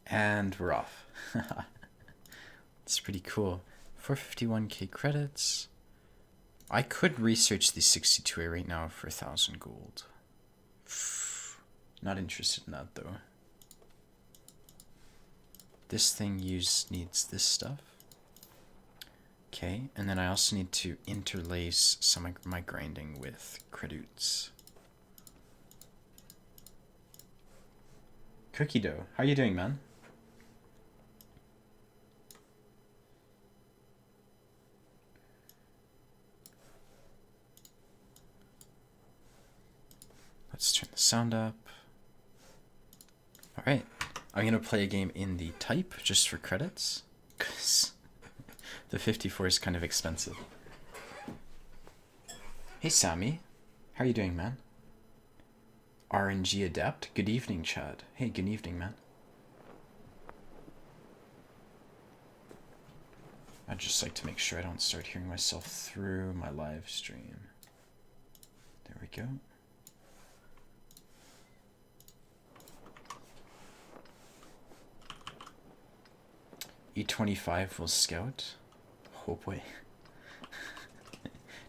And we're off. It's pretty cool. 451k credits. I could research the 62A right now for 1,000 gold. Not interested in that though. This thing needs this stuff. Okay, and then I also need to interlace some of my grinding with credits. Cookie dough, how you doing, man? Let's turn the sound up. Alright, I'm gonna play a game in the type just for credits, because the 54 is kind of expensive. Hey Sammy, how are you doing, man? RNG Adept, good evening, Chad. Hey, good evening, man. I'd just like to make sure I don't start hearing myself through my live stream. There we go. E25 will scout. Oh boy.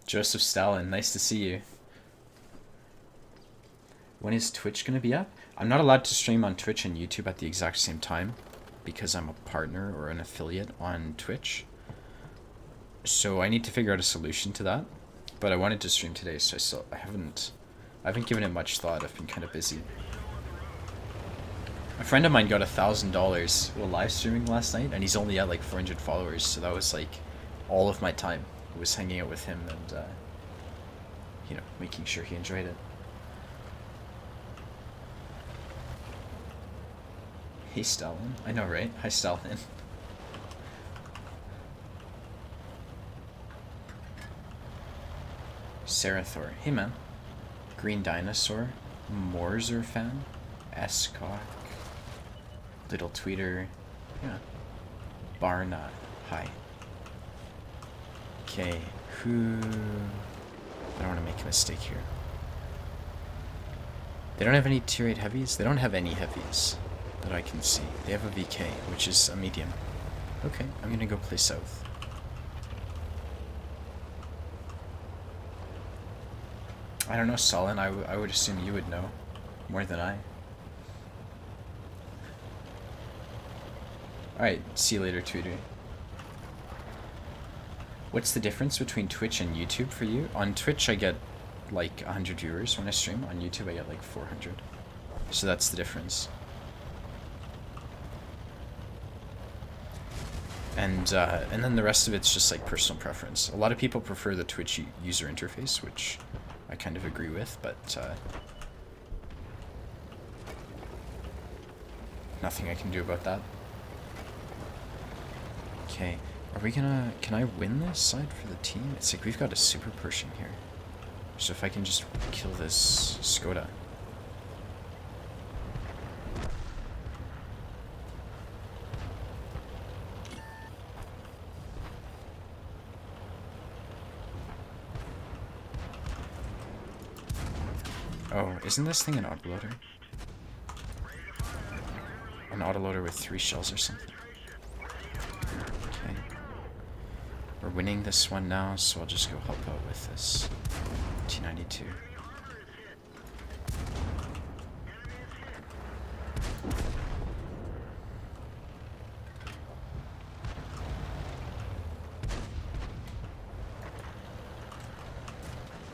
Joseph Stalin, nice to see you. When is Twitch gonna be up? I'm not allowed to stream on Twitch and YouTube at the exact same time because I'm a partner or an affiliate on Twitch. So I need to figure out a solution to that. But I wanted to stream today, so I haven't given it much thought. I've been kind of busy. A friend of mine got $1,000 while live streaming last night, and he's only at like 400 followers, so that was like all of my time. I was hanging out with him and, you know, making sure he enjoyed it. Hey Stalin. I know, right? Hi Stalin. Sarathor. Hey man. Green Dinosaur. Morzer fan. Escock. Little Tweeter. Yeah. Barna. Hi. Okay. Who... I don't want to make a mistake here. They don't have any tier 8 heavies? They don't have any heavies that I can see. They have a VK, which is a medium. Okay, I'm gonna go play south. I don't know, Solon. I would assume you would know more than I. Alright, see you later, Tweeter. What's the difference between Twitch and YouTube for you? On Twitch, I get like 100 viewers when I stream. On YouTube, I get like 400. So that's the difference. And then the rest of it's just like personal preference. A lot of people prefer the Twitch user interface, which I kind of agree with, but nothing I can do about that. Okay, are we gonna... Can I win this side for the team? It's like we've got a super Pershing here. So if I can just kill this Skoda. Oh, isn't this thing an autoloader? An autoloader with 3 shells or something. Okay. We're winning this one now, so I'll just go help out with this T92.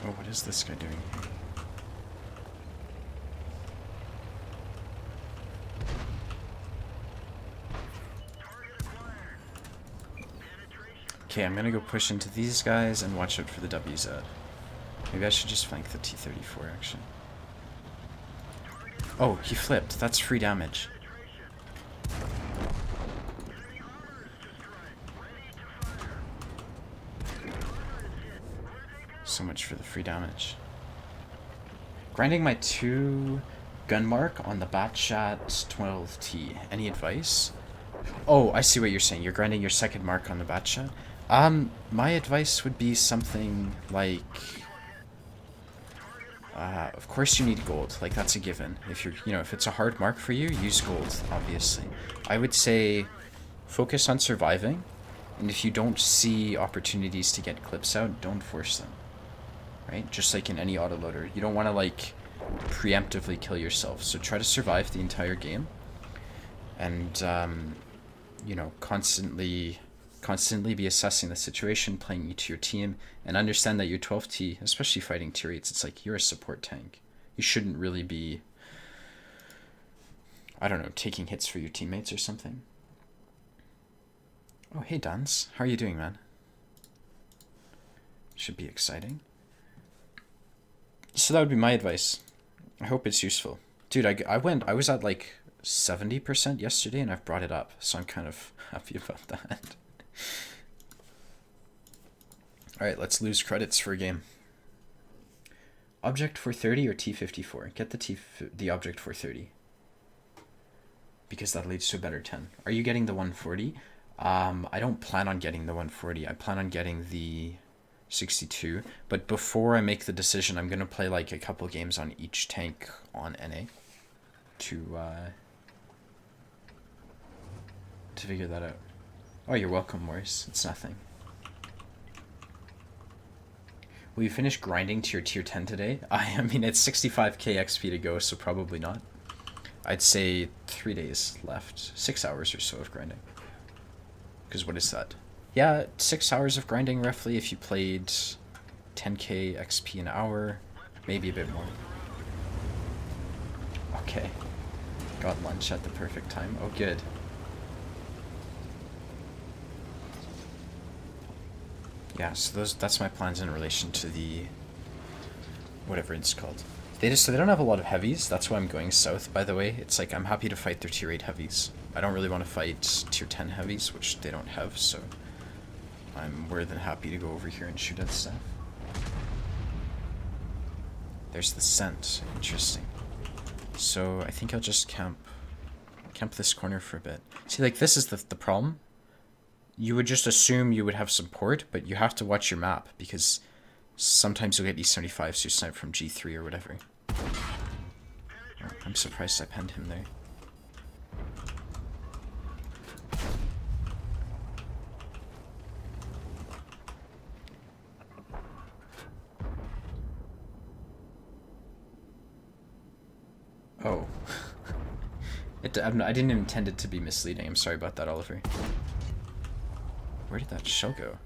Oh, what is this guy doing here? Okay, I'm gonna go push into these guys and watch out for the WZ. Maybe I should just flank the T-34, actually. Oh, he flipped. That's free damage. So much for the free damage. Grinding my 2 gun mark on the Batchat 12T. Any advice? Oh, I see what you're saying. You're grinding your second mark on the Batchat. My advice would be something like... Of course you need gold. Like, that's a given. If you're, if it's a hard mark for you, use gold, obviously. I would say focus on surviving, and if you don't see opportunities to get clips out, don't force them. Right? Just like in any autoloader. You don't want to, like, preemptively kill yourself. So try to survive the entire game. And, constantly be assessing the situation, playing to your team, and understand that your 12T, especially fighting tier 8s, it's like you're a support tank. You shouldn't really be, I don't know, taking hits for your teammates or something. Oh, hey, Dance. How are you doing, man? Should be exciting. So that would be my advice. I hope it's useful. Dude, I was at like 70% yesterday, and I've brought it up, so I'm kind of happy about that. Alright, let's lose credits for a game. Object 430 or T54? Get the object 430. Because that leads to a better 10. Are you getting the 140? I don't plan on getting the 140. I plan on getting the 62. But before I make the decision, I'm going to play like a couple games on each tank on NA to figure that out. Oh, you're welcome, Morris. It's nothing. Will you finish grinding to your tier 10 today? I mean, it's 65k XP to go, so probably not. I'd say 3 days left. 6 hours or so of grinding. Because what is that? Yeah, 6 hours of grinding roughly if you played 10k XP an hour. Maybe a bit more. Okay. Got lunch at the perfect time. Oh, good. Yeah, so that's my plans in relation to the whatever it's called. They don't have a lot of heavies. That's why I'm going south, by the way. It's like I'm happy to fight their tier 8 heavies. I don't really want to fight tier 10 heavies, which they don't have, so I'm more than happy to go over here and shoot at stuff. There's the scent. Interesting. So I think I'll just camp this corner for a bit. See, like, this is the problem. You would just assume you would have support, but you have to watch your map, because sometimes you'll get E75, so you snipe from G3 or whatever. Oh, I'm surprised I penned him there. Oh. I didn't intend it to be misleading. I'm sorry about that, Oliver. Where did that shell go?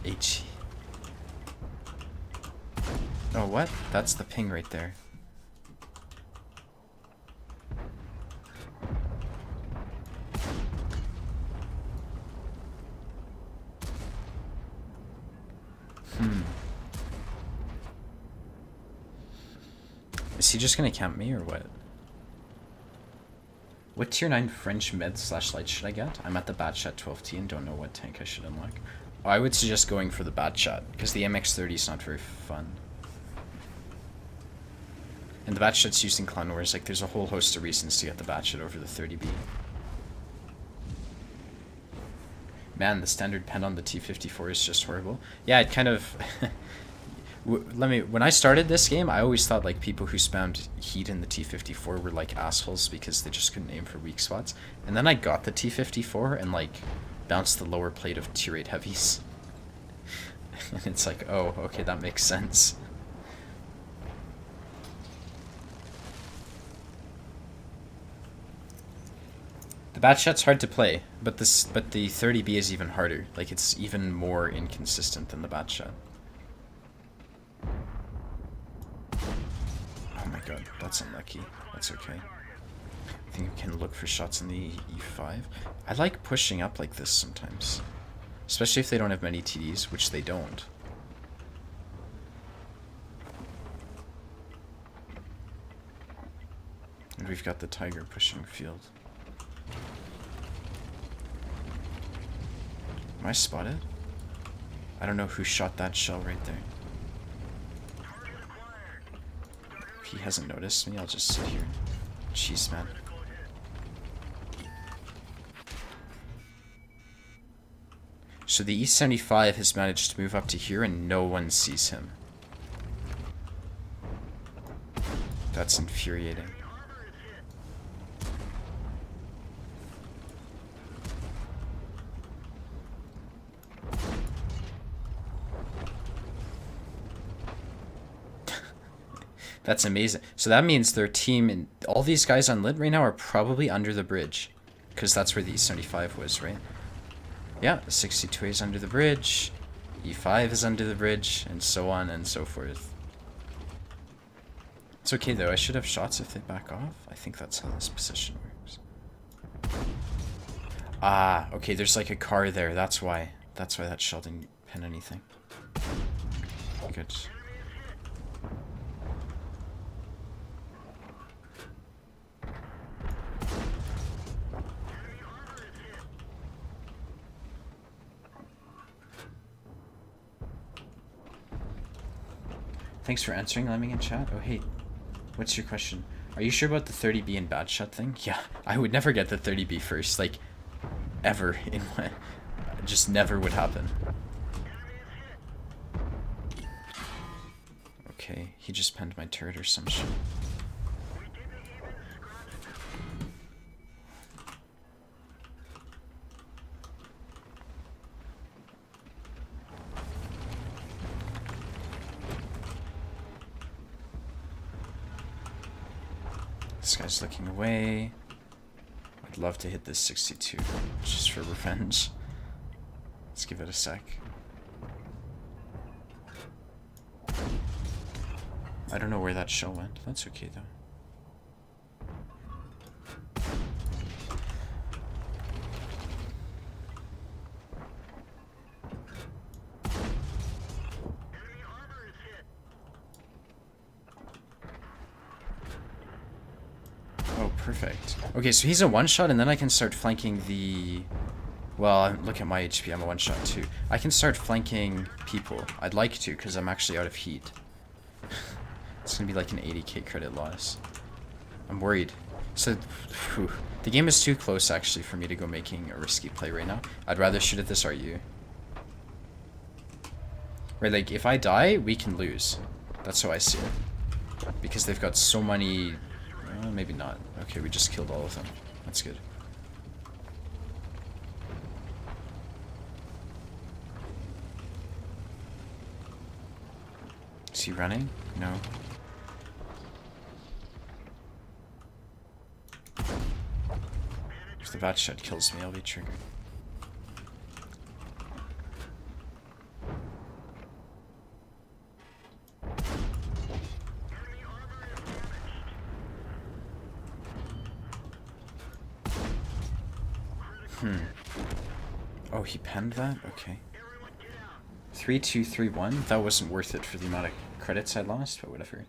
HE. Oh, what? That's the ping right there. Is he just gonna camp me or what? What tier 9 French med / light should I get? I'm at the bat shot 12T and don't know what tank I should unlock. Oh, I would suggest going for the bat shot, because the MX30 is not very fun. And the bat shot's used in Clan Wars. Like, there's a whole host of reasons to get the bat shot over the 30B. Man, the standard pen on the T54 is just horrible. Yeah, it kind of... when I started this game, I always thought like people who spammed heat in the T54 were like assholes because they just couldn't aim for weak spots. And then I got the T54 and like bounced the lower plate of tier 8 heavies. And it's like, oh, okay, that makes sense. The bat shot's hard to play, but the 30B is even harder. Like, it's even more inconsistent than the bat shot. Oh my god, that's unlucky. That's okay. I think we can look for shots in the E5. I like pushing up like this sometimes. Especially if they don't have many TDs, which they don't. And we've got the Tiger pushing field. Am I spotted? I don't know who shot that shell right there. If he hasn't noticed me, I'll just sit here. Jeez, man. So the E75 has managed to move up to here and no one sees him. That's infuriating. That's amazing. So that means their team and all these guys on lit right now are probably under the bridge, because that's where the E75 was, right? Yeah, the 62A is under the bridge, E5 is under the bridge, and so on and so forth. It's okay though, I should have shots if they back off. I think that's how this position works. Ah, okay, there's like a car there, that's why. That's why that shell didn't pin anything. Good. Thanks for answering, Lemming in chat. Oh, hey, what's your question? Are you sure about the 30B and bad shot thing? Yeah, I would never get the 30B first, like, ever in my... Just never would happen. Okay, he just penned my turret or some shit. This guy's looking away. I'd love to hit this 62 just for revenge. Let's give it a sec. I don't know where that shell went. That's okay though. Oh, perfect. Okay, so he's a one-shot, and then I can start flanking the... Well, look at my HP, I'm a one-shot too. I can start flanking people. I'd like to, because I'm actually out of heat. It's gonna be like an 80k credit loss. I'm worried. So, whew, the game is too close actually for me to go making a risky play right now. I'd rather shoot at this RU. Right, like, if I die, we can lose. That's how I see it. Because they've got so many... Well, maybe not. Okay, we just killed all of them. That's good. Is he running? No. If the bat shot kills me, I'll be triggered. Oh, he penned that? Okay. 3-2-3-1? That wasn't worth it for the amount of credits I lost, but whatever.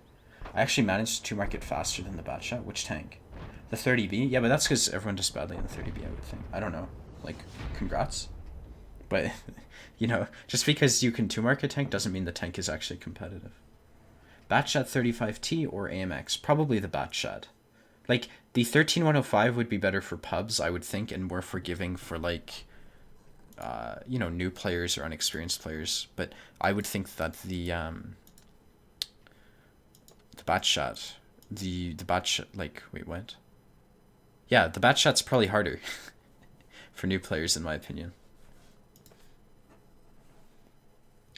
I actually managed to mark it faster than the bat shot. Which tank? The 30B? Yeah, but that's because everyone does badly in the 30B, I would think. I don't know. Like, congrats. But, you know, just because you can 2-mark a tank doesn't mean the tank is actually competitive. Batshot 35T or AMX? Probably the Batshot. Like, the 13105 would be better for pubs, I would think, and more forgiving for, like, you know, new players or unexperienced players. But I would think that the Batshot, the Batshot, like, wait, what? Yeah, the Batshot's probably harder for new players, in my opinion.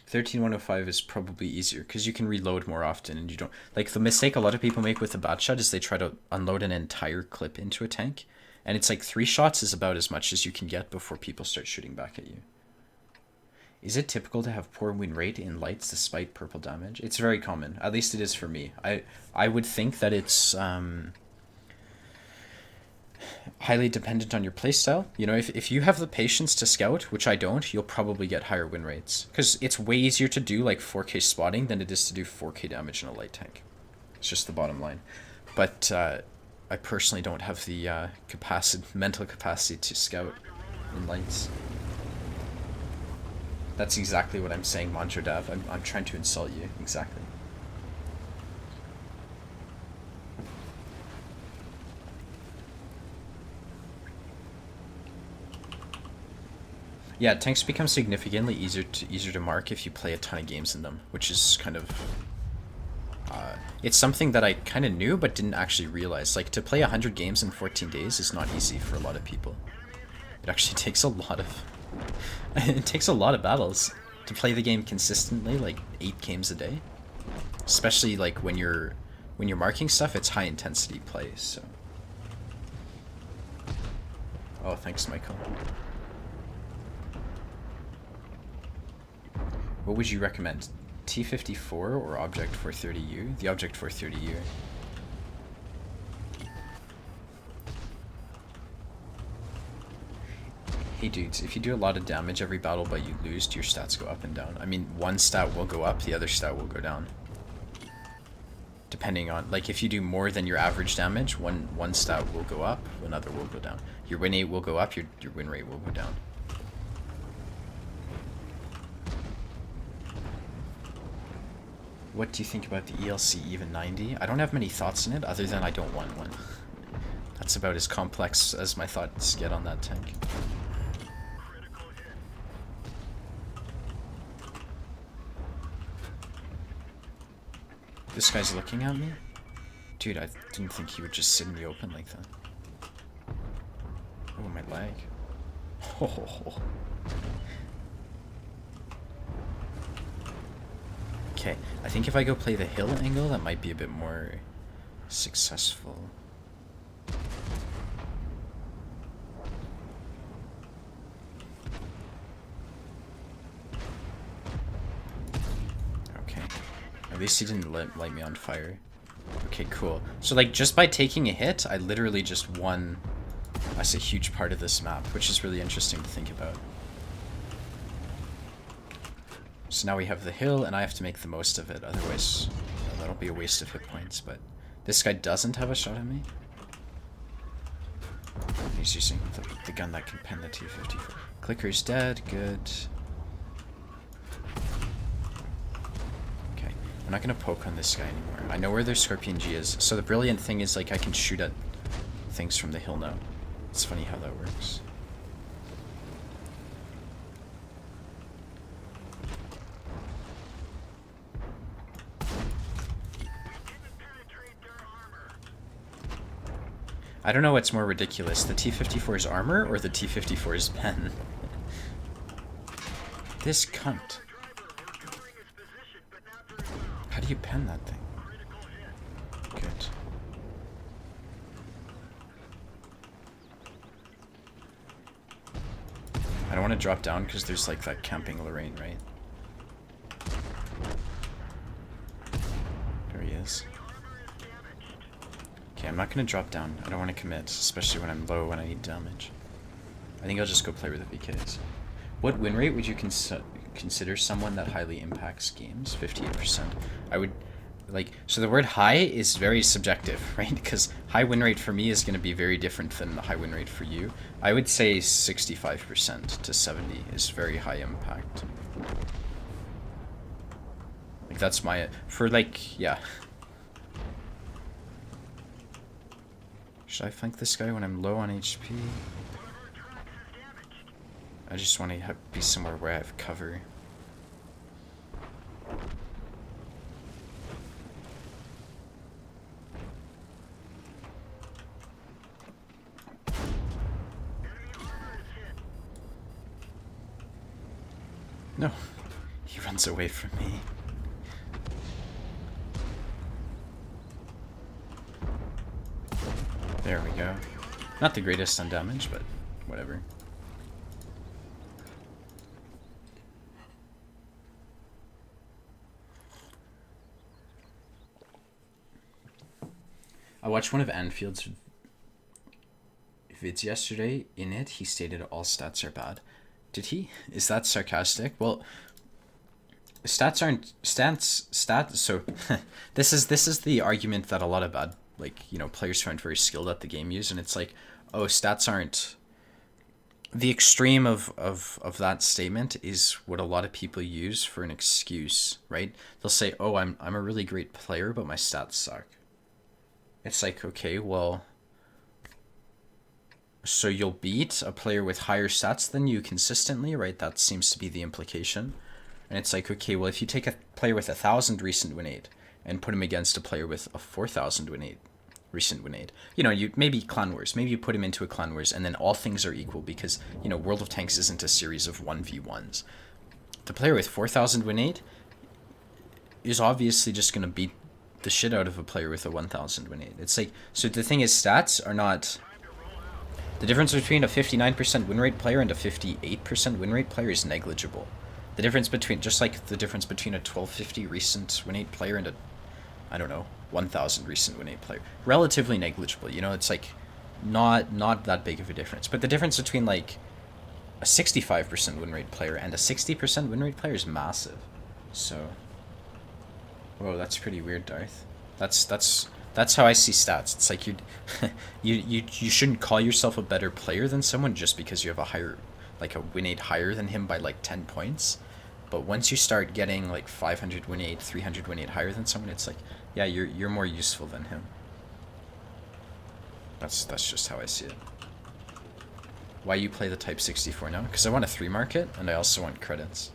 13105 is probably easier because you can reload more often and you don't... Like, the mistake a lot of people make with the Batshot is they try to unload an entire clip into a tank. And it's like 3 shots is about as much as you can get before people start shooting back at you. Is it typical to have poor win rate in lights despite purple damage? It's very common. At least it is for me. I would think that it's highly dependent on your playstyle. You know, if you have the patience to scout, which I don't, you'll probably get higher win rates. Because it's way easier to do like 4k spotting than it is to do 4k damage in a light tank. It's just the bottom line. But I personally don't have the mental capacity to scout in lights. That's exactly what I'm saying, Monjodav. I'm trying to insult you. Exactly. Yeah, tanks become significantly easier to mark if you play a ton of games in them, which is kind of it's something that I kind of knew but didn't actually realize. Like, to play 100 games in 14 days is not easy for a lot of people. It actually takes a lot of it takes a lot of battles to play the game consistently, like 8 games a day. Especially like when you're marking stuff, it's high intensity play, so. Oh, thanks, Michael. What would you recommend? T54 or Object 430U? The Object 430U. Hey dudes, if you do a lot of damage every battle but you lose, do your stats go up and down? I mean, one stat will go up, the other stat will go down. Depending on, like, if you do more than your average damage, one stat will go up, another will go down. Your Wn8 will go up, your win rate will go down. What do you think about the ELC even 90? I don't have many thoughts in it, other than I don't want one. That's about as complex as my thoughts get on that tank. This guy's looking at me? Dude, I didn't think he would just sit in the open like that. Oh, my lag. Oh. Okay, I think if I go play the hill angle, that might be a bit more successful. Okay, at least he didn't light me on fire. Okay, cool. So like just by taking a hit, I literally just won a huge part of this map, which is really interesting to think about. So now we have the hill, and I have to make the most of it, otherwise that'll be a waste of hit points, but this guy doesn't have a shot at me. He's using the gun that can pen the T54. Clicker's dead, good. Okay, I'm not gonna poke on this guy anymore. I know where their Scorpion G is, so the brilliant thing is like I can shoot at things from the hill now. It's funny how that works. I don't know what's more ridiculous, the T-54's armor or the T-54's pen. This cunt. How do you pen that thing? Good. I don't want to drop down because there's like that camping Lorraine, right? There he is. Okay, I'm not going to drop down. I don't want to commit, especially when I'm low and I need damage. I think I'll just go play with the VKs. What win rate would you consider someone that highly impacts games? 58%. I would, like, so the word high is very subjective, right? Because high win rate for me is going to be very different than the high win rate for you. I would say 65% to 70 is very high impact. Like, that's my, for like, yeah. Should I flank this guy when I'm low on HP? I just want to be somewhere where I have cover. No, he runs away from me. There we go. Not the greatest on damage, but whatever. I watched one of Anfield's vids yesterday. In it, he stated all stats are bad. Did he? Is that sarcastic? Well, stats aren't stats. So this is the argument that a lot of bad, like, you know, players who aren't very skilled at the game use, and it's like, oh, stats aren't. The extreme of that statement is what a lot of people use for an excuse, right? They'll say, oh, I'm a really great player, but my stats suck. It's like, okay, well, So you'll beat a player with higher stats than you consistently, right? That seems to be the implication. And it's like, okay, well, if you take a player with 1,000 recent Wn8 and put him against a player with a 4,000 Wn8, recent Wn8, you know, you maybe Clan Wars, maybe you put him into a Clan Wars, and then all things are equal because, you know, World of Tanks isn't a series of 1v1s. The player with 4,000 Wn8 is obviously just going to beat the shit out of a player with a 1,000 Wn8. It's like, so the thing is, stats are not... The difference between a 59% win rate player and a 58% win rate player is negligible. The difference between, just like the difference between a 1250 recent Wn8 player and a, I don't know, 1,000 recent Wn8 player, relatively negligible. You know, it's like not that big of a difference. But the difference between like a 65% win rate player and a 60% win rate player is massive. So, whoa, that's pretty weird, Darth. That's how I see stats. It's like you shouldn't call yourself a better player than someone just because you have a higher, like a Wn8 higher than him by like 10 points. But once you start getting like 500 Wn8, 300 Wn8 higher than someone, it's like, yeah, you're more useful than him. That's just how I see it. Why you play the Type 64 now? Because I want a 3 market and I also want credits.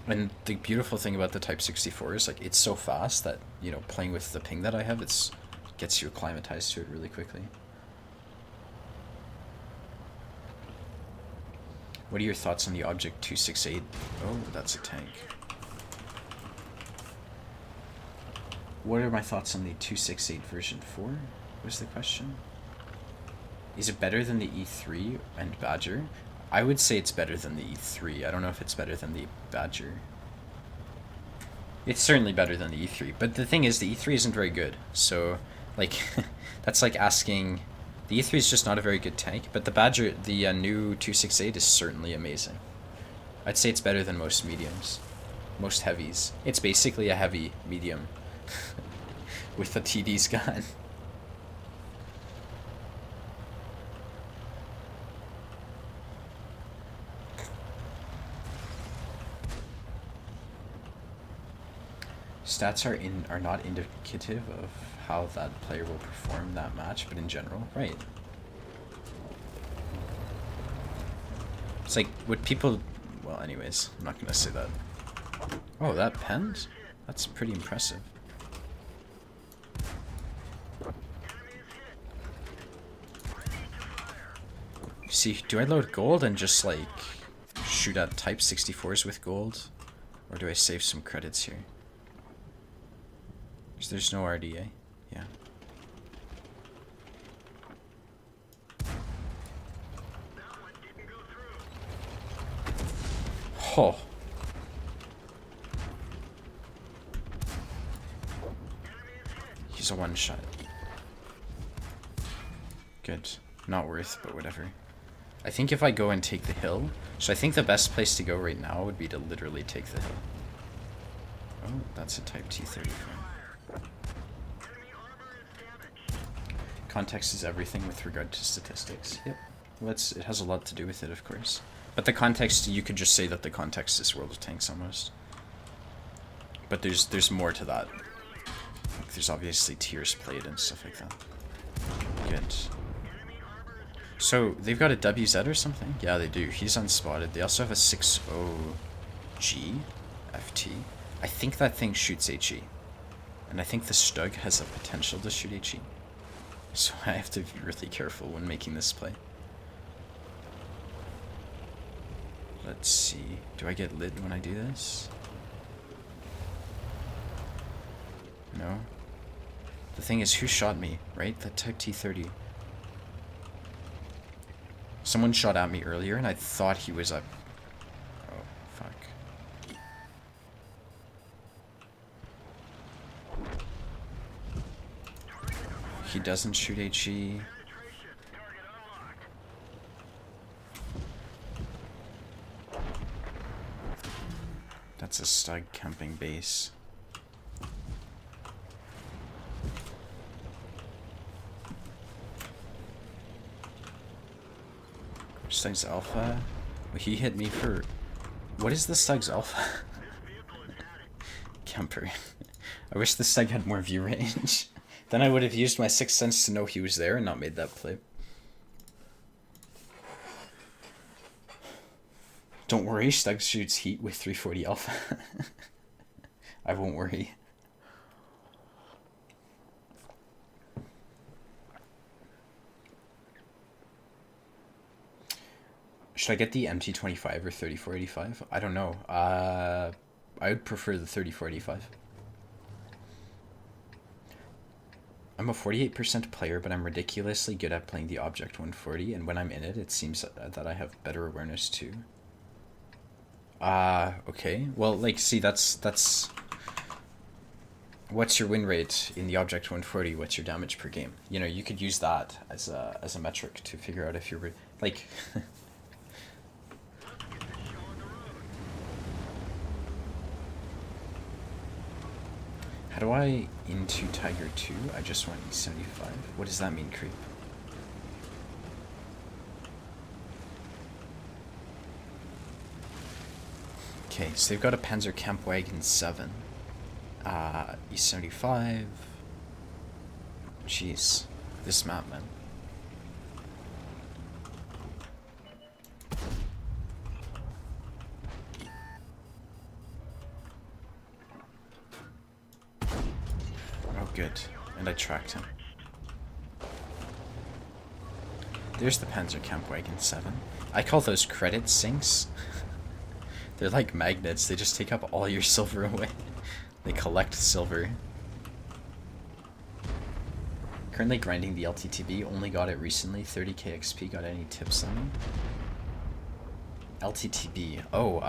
And the beautiful thing about the Type 64 is like it's so fast that, you know, playing with the ping that I have, it gets you acclimatized to it really quickly. What are your thoughts on the Object 268? Oh, that's a tank. What are my thoughts on the 268 version 4? Was the question. Is it better than the E3 and Badger? I would say it's better than the E3. I don't know if it's better than the Badger. It's certainly better than the E3, but the thing is, the E3 isn't very good. So, like, that's like asking... The E3 is just not a very good tank, but the Badger, the new 268 is certainly amazing. I'd say it's better than most mediums. Most heavies. It's basically a heavy medium with a TD's gun. Stats are not indicative of how that player will perform that match, but in general, right. It's like, would people... Well, anyways, I'm not going to say that. Oh, that penned? That's pretty impressive. See, do I load gold and just, like, shoot at Type 64s with gold? Or do I save some credits here? There's no RDA. Yeah. Oh. He's a one-shot. Good. Not worth, but whatever. I think if I go and take the hill... So I think the best place to go right now would be to literally take the hill. Oh, that's a Type T-34. Context is everything with regard to statistics. Yep. Well, it has a lot to do with it, of course. But the context, you could just say that the context is World of Tanks almost. But there's more to that. Like, there's obviously tiers played and stuff like that. Good. So, they've got a WZ or something? Yeah, they do. He's unspotted. They also have a 6.0G FT. I think that thing shoots HE. And I think the Stug has a potential to shoot HE. So I have to be really careful when making this play. Let's see. Do I get lit when I do this? No. The thing is, who shot me, right? That Type T-30. Someone shot at me earlier and I thought he was up. Oh, fuck. He doesn't shoot HE. That's a Stug camping base. Stug's alpha? Well, he hit me for... What is the Stug's alpha? Camper. I wish the Stug had more view range. Then I would have used my 6th sense to know he was there and not made that play. Don't worry, Stug shoots heat with 340 alpha. I won't worry. Should I get the MT25 or 3485? I don't know. I would prefer the 3485. I'm a 48% player, but I'm ridiculously good at playing the Object 140, and when I'm in it, it seems that I have better awareness too. Okay. Well, like, see, that's... What's your win rate in the Object 140? What's your damage per game? You know, you could use that as a metric to figure out if you're... Like... How do I into Tiger 2? I just want E75. What does that mean, creep? Okay, so they've got a Panzer Kampfwagen 7. E75. Jeez. This map, man. Oh, good. And I tracked him. There's the Panzer Kampfwagen 7. I call those credit sinks. They're like magnets. They just take up all your silver away. They collect silver. Currently grinding the LTTB. Only got it recently. 30k XP. Got any tips on me? LTTB. Oh,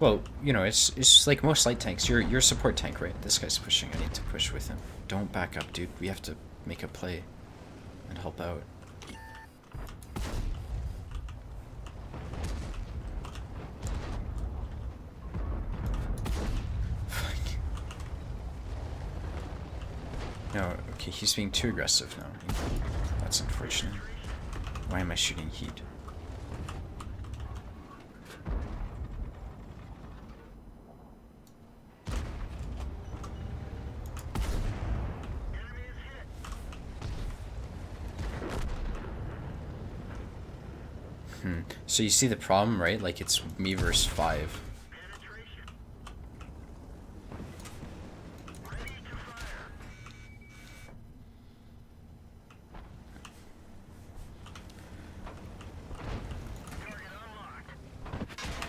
well, you know, it's like most light tanks. You're a support tank, right? This guy's pushing. I need to push with him. Don't back up, dude. We have to make a play and help out. No, okay, he's being too aggressive now. That's unfortunate. Why am I shooting heat? So you see the problem, right? Like, it's me versus 5.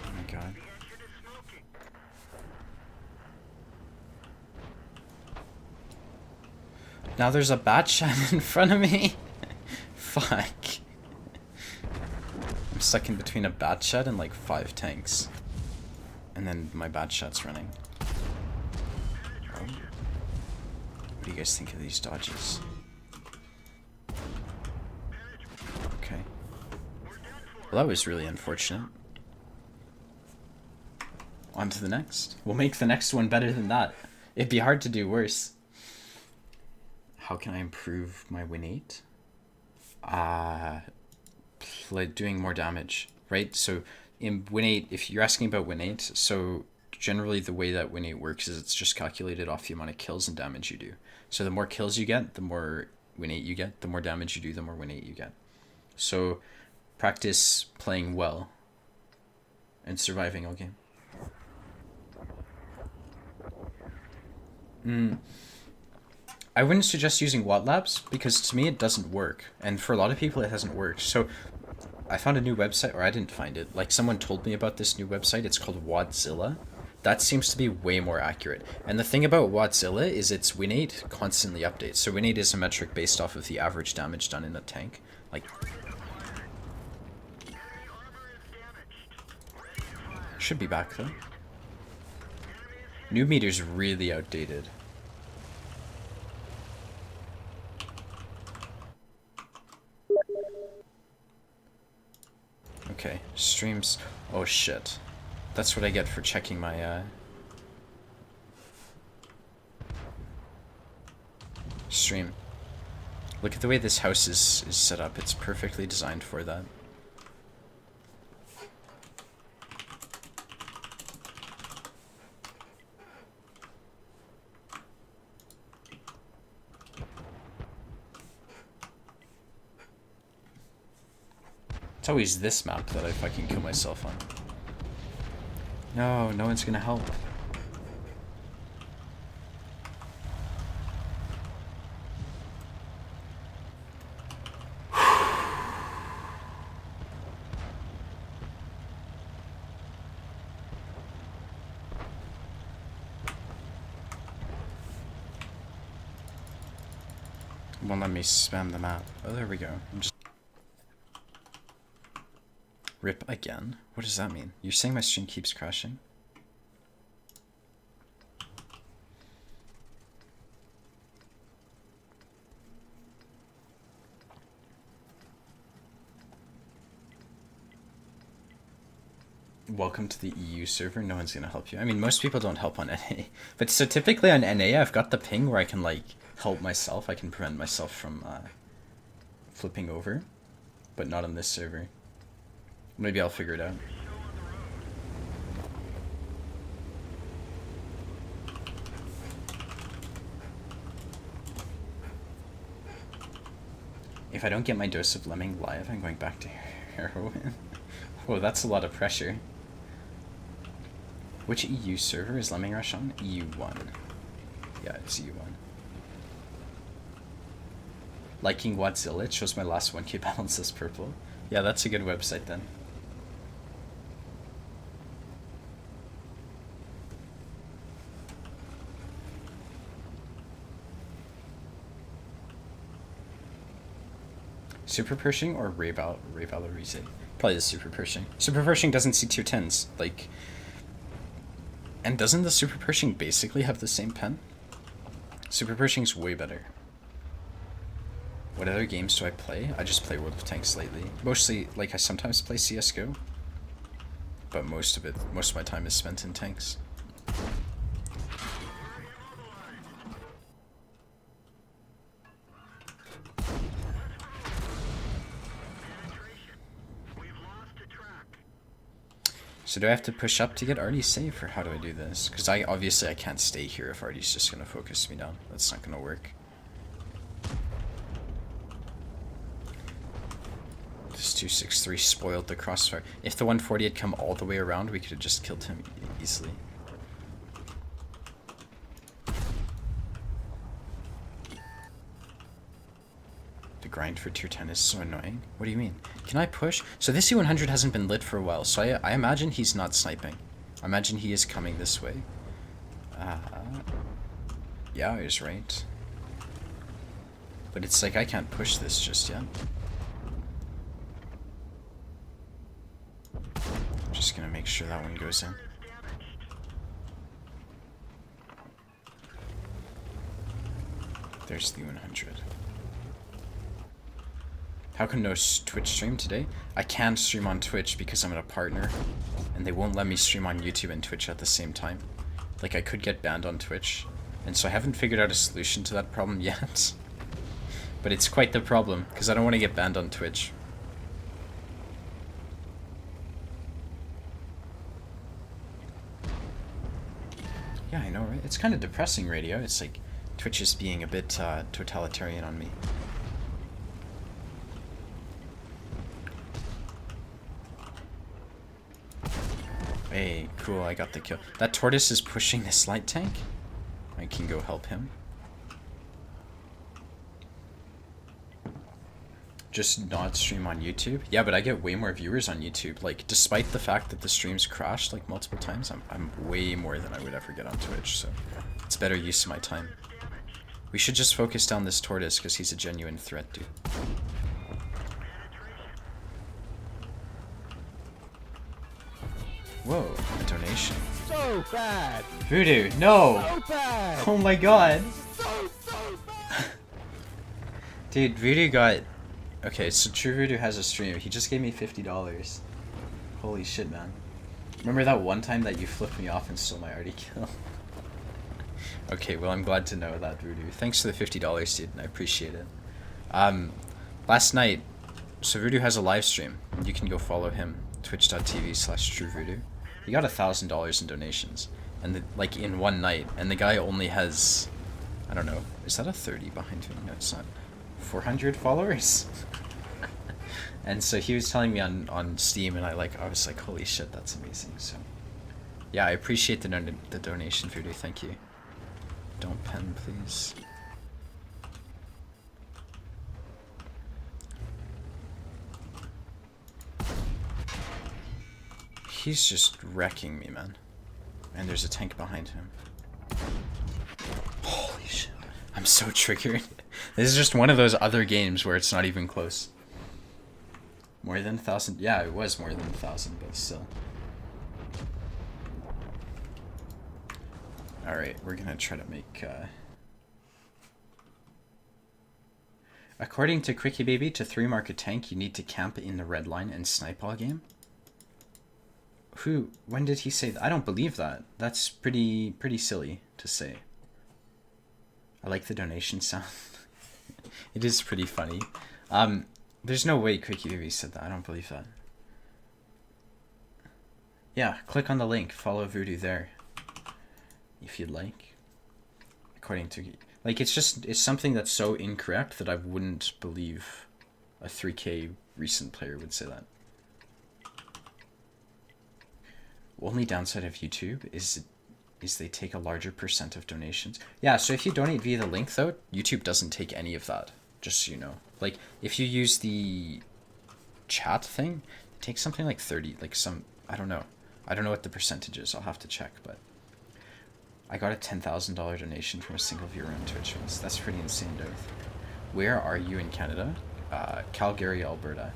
Oh my god. Now there's a bat shot in front of me. Fuck. I'm stuck in between a bat shed and like 5 tanks. And then my bat shot's running. Oh. What do you guys think of these dodges? Okay. Well, that was really unfortunate. On to the next. We'll make the next one better than that. It'd be hard to do worse. How can I improve my Wn8? Doing more damage, right? So in Wn8, if you're asking about Wn8, so generally the way that Wn8 works is it's just calculated off the amount of kills and damage you do. So the more kills you get, the more Wn8 you get. The more damage you do, the more Wn8 you get. So practice playing well and surviving all game. I wouldn't suggest using Watt Labs because to me it doesn't work, and for a lot of people it hasn't worked. So I found a new website, or I didn't find it. Like, someone told me about this new website. It's called Wattzilla. That seems to be way more accurate. And the thing about Wattzilla is its Wn8 constantly updates. So Wn8 is a metric based off of the average damage done in a tank. Like, should be back though. New meter's really outdated. Okay, streams. Oh shit. That's what I get for checking my stream. Look at the way this house is set up. It's perfectly designed for that. It's always this map that I fucking kill myself on. No, no one's gonna help. Won't let me spam the map. Oh, there we go. I'm just... Rip again? What does that mean? You're saying my stream keeps crashing? Welcome to the EU server. No one's gonna help you. I mean, most people don't help on NA. But so typically on NA, I've got the ping where I can, like, help myself. I can prevent myself from flipping over. But not on this server. Maybe I'll figure it out. If I don't get my dose of lemming live, I'm going back to heroin. Whoa, that's a lot of pressure. Which EU server is Lemming Rush on? EU1. Yeah, it's EU1. Liking Wadzilla, it shows my last 1k balance as purple. Yeah, that's a good website then. Super Pershing or Ray Valorize? Probably the Super Pershing. Super Pershing doesn't see tier 10s. Like, and doesn't the Super Pershing basically have the same pen? Super Pershing's way better. What other games do I play? I just play World of Tanks lately. Mostly, like, I sometimes play CSGO. But most of my time is spent in tanks. So do I have to push up to get Artie safe, or how do I do this? Because obviously I can't stay here if Artie's just going to focus me down. That's not going to work. This 263 spoiled the crossfire. If the 140 had come all the way around, we could have just killed him easily. The grind for tier 10 is so annoying. What do you mean? Can I push? So this C100 hasn't been lit for a while, so I imagine he's not sniping. I imagine he is coming this way. Yeah, I was right. But it's like I can't push this just yet. I'm just gonna make sure that one goes in. There's the 100. How come no Twitch stream today? I can't stream on Twitch because I'm a partner, and they won't let me stream on YouTube and Twitch at the same time. Like, I could get banned on Twitch, and so I haven't figured out a solution to that problem yet. But it's quite the problem, because I don't want to get banned on Twitch. Yeah, I know, right? It's kind of depressing, Radio. It's like Twitch is being a bit totalitarian on me. Hey, cool, I got the kill. That tortoise is pushing this light tank. I can go help him. Just not stream on YouTube? Yeah, but I get way more viewers on YouTube. Like, despite the fact that the streams crashed like multiple times, I'm way more than I would ever get on Twitch, so it's better use of my time. We should just focus down this tortoise because he's a genuine threat, dude. Whoa, a donation. So bad. Voodoo, no! So bad. Oh my god. So bad. Dude, Voodoo got... Okay, so True Voodoo has a stream. He just gave me $50. Holy shit, man. Remember that one time that you flipped me off and stole my arty kill? Okay, well, I'm glad to know that, Voodoo. Thanks for the $50, dude. I appreciate it. Last night, so Voodoo has a live stream. You can go follow him. Twitch.tv/TrueVoodoo. He got $1,000 in donations, and like in one night, and the guy only has, I don't know, is that a 30 behind me? No, it's not. 400 followers. And so he was telling me on Steam, and I was like, holy shit, that's amazing. So yeah, I appreciate the donation, Voodoo. Thank you. Don't pen, please. He's just wrecking me, man. And there's a tank behind him. Holy shit. I'm so triggered. This is just one of those other games where it's not even close. More than 1,000? Yeah, it was more than 1,000, but still. Alright, we're gonna try to make... According to Quickie Baby, to 3-mark a tank, you need to camp in the red line and snipe all game. When did he say that? I don't believe that. That's pretty silly to say. I like the donation sound. It is pretty funny. There's no way Quickie Baby said that. I don't believe that. Yeah, click on the link. Follow Voodoo there. If you'd like. According to... Like, it's something that's so incorrect that I wouldn't believe a 3K recent player would say that. Only downside of YouTube is they take a larger percent of donations. Yeah, so if you donate via the link, though, YouTube doesn't take any of that, just so you know. Like, if you use the chat thing, it takes something like 30, like some, I don't know. I don't know what the percentage is. I'll have to check, but I got a $10,000 donation from a single viewer on Twitch once. That's pretty insane, Darth. Where are you in Canada? Calgary, Alberta.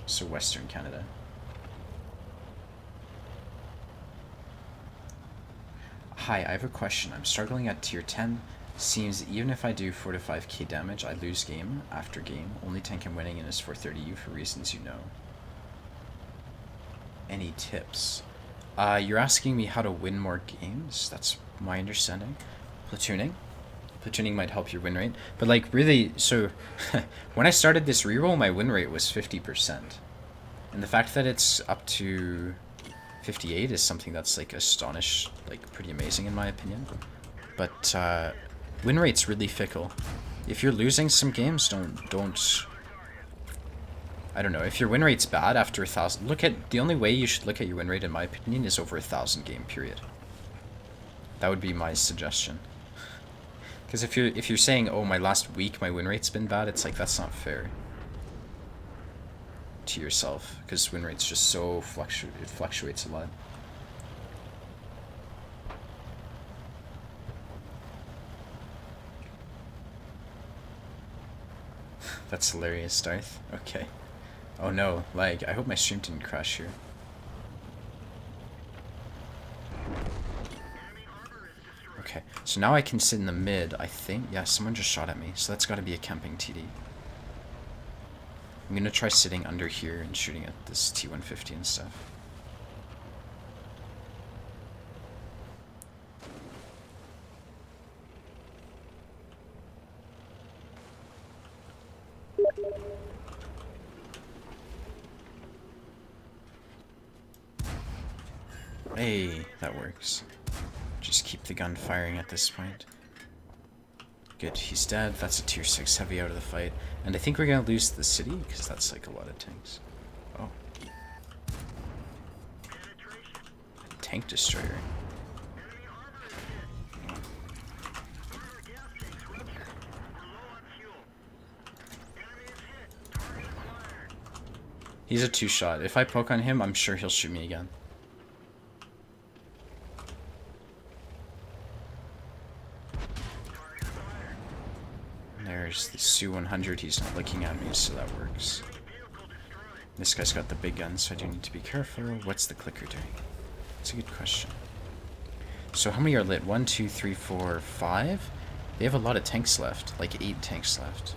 So Western Canada. Hi, I have a question. I'm struggling at tier 10. Seems even if I do 4 to 5k damage, I lose game after game. Only tank I'm winning in is 430U for reasons you know. Any tips? You're asking me how to win more games? That's my understanding. Platooning? Platooning might help your win rate. But like really, so when I started this reroll, my win rate was 50%. And the fact that it's up to 58 is something that's like pretty amazing in my opinion. But win rate's really fickle. If you're losing some games, don't I don't know, if your win rate's bad after 1,000, the only way you should look at your win rate in my opinion is over 1,000 game period. That would be my suggestion. Because if you're saying, oh, my last week my win rate's been bad, it's like that's not fair to yourself, because win rate's just so it fluctuates a lot. That's hilarious, Darth. Okay. Oh no, like, I hope my stream didn't crash here. Okay, so now I can sit in the mid, I think. Yeah, someone just shot at me, so that's gotta be a camping TD. I'm gonna try sitting under here and shooting at this T-150 and stuff. Hey, that works. Just keep the gun firing at this point. Good, he's dead. That's a tier 6 heavy out of the fight. And I think we're gonna lose the city, because that's like a lot of tanks. Oh. Tank destroyer. He's a 2-shot. If I poke on him, I'm sure he'll shoot me again. There's the Su-100. He's not looking at me, so that works. This guy's got the big gun, so I do need to be careful. What's the clicker doing? That's a good question. So how many are lit? 1, 2, 3, 4, 5? They have a lot of tanks left. Like 8 tanks left.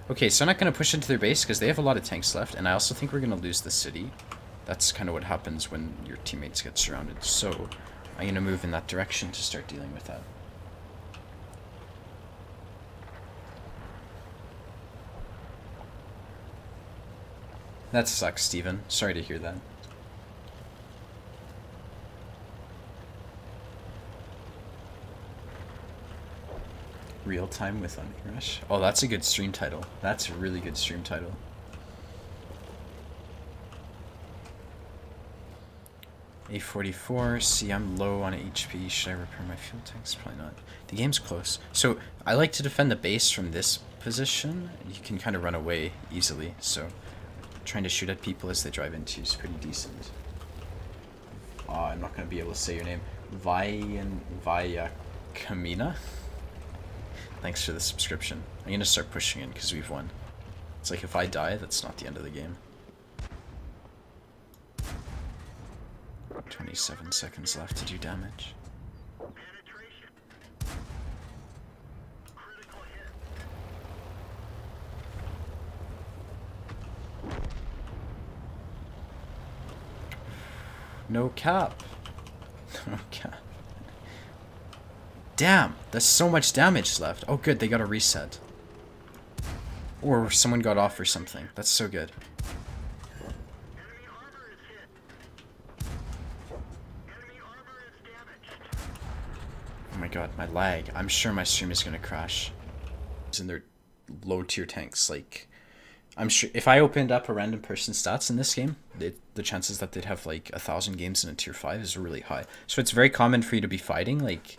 Okay, so I'm not going to push into their base because they have a lot of tanks left, and I also think we're going to lose the city. That's kind of what happens when your teammates get surrounded. So I'm going to move in that direction to start dealing with that. That sucks, Steven. Sorry to hear that. Real time with Unrush. Oh, that's a good stream title. That's a really good stream title. A44. See, I'm low on HP. Should I repair my fuel tanks? Probably not. The game's close. So I like to defend the base from this position. You can kind of run away easily. So trying to shoot at people as they drive into you is pretty decent. I'm not going to be able to say your name. Via Kamina. Thanks for the subscription. I'm going to start pushing in because we've won. It's like if I die, that's not the end of the game. 27 seconds left to do damage. No cap. No cap. Damn, there's so much damage left. Oh good, they got a reset. Or someone got off or something. That's so good. Oh my god, my lag. I'm sure my stream is gonna crash. It's in their low tier tanks. Like, I'm sure if I opened up a random person's stats in this game, the chances that they'd have like 1,000 games in a tier 5 is really high. So it's very common for you to be fighting. Like,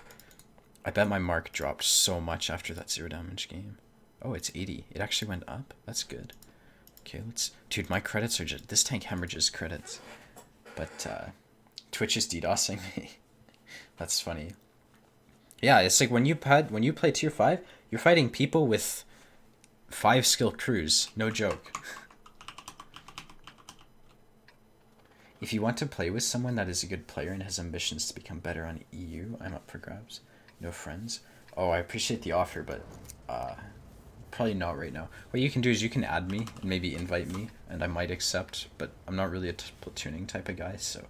I bet my mark dropped so much after that 0 damage game. Oh, it's 80. It actually went up. That's good. Okay, let's... Dude, my credits are just... This tank hemorrhages credits. But, Twitch is DDoSing me. That's funny. Yeah, it's like when you play tier 5, you're fighting people with 5 skill crews. No joke. If you want to play with someone that is a good player and has ambitions to become better on EU, I'm up for grabs. No friends. Oh, I appreciate the offer, but probably not right now. What you can do is you can add me and maybe invite me, and I might accept, but I'm not really a platooning type of guy, so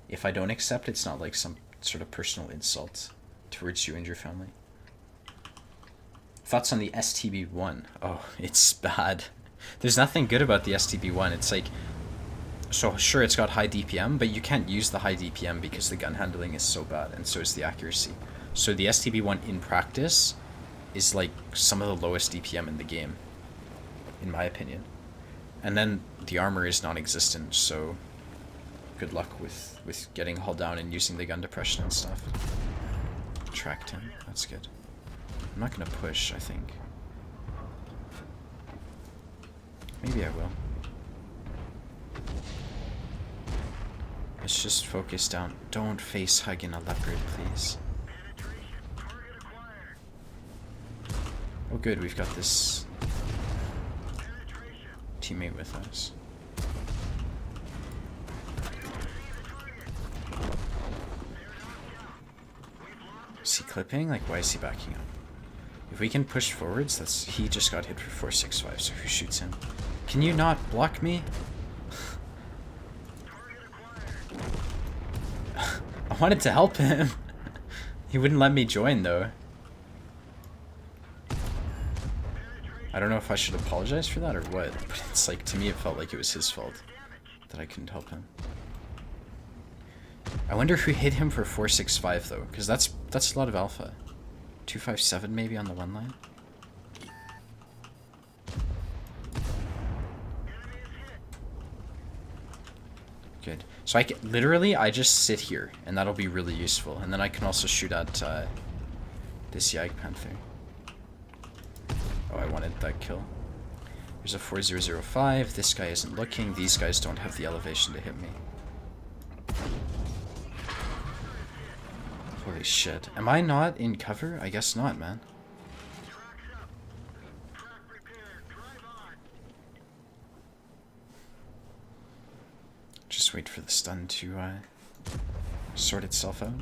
if I don't accept, it's not like some sort of personal insult towards you and your family. Thoughts on the STB1? Oh, it's bad. There's nothing good about the STB1. It's like, so sure it's got high DPM, but you can't use the high DPM because the gun handling is so bad, and so is the accuracy. So the STB1 in practice is like some of the lowest DPM in the game, in my opinion. And then the armor is non-existent, so good luck with getting hull down and using the gun depression and stuff. Tracked him, that's good. I'm not gonna push, I think. Maybe I will. Let's just focus down. Don't face hugging a leopard, please. Oh good, we've got this teammate with us. Is he clipping? Like, why is he backing up? If we can push forwards, that's... He just got hit for 465, so who shoots him? Can you not block me? I wanted to help him. He wouldn't let me join, though. I don't know if I should apologize for that or what, but it's like, to me it felt like it was his fault that I couldn't help him. I wonder who hit him for 465 though, because that's a lot of alpha. 257 maybe on the one line. Good. So literally I just sit here and that'll be really useful, and then I can also shoot at this Yag Panther. Oh, I wanted that kill. There's a 4005. This guy isn't looking. These guys don't have the elevation to hit me. Holy shit. Am I not in cover? I guess not, man. Just wait for the stun to sort itself out.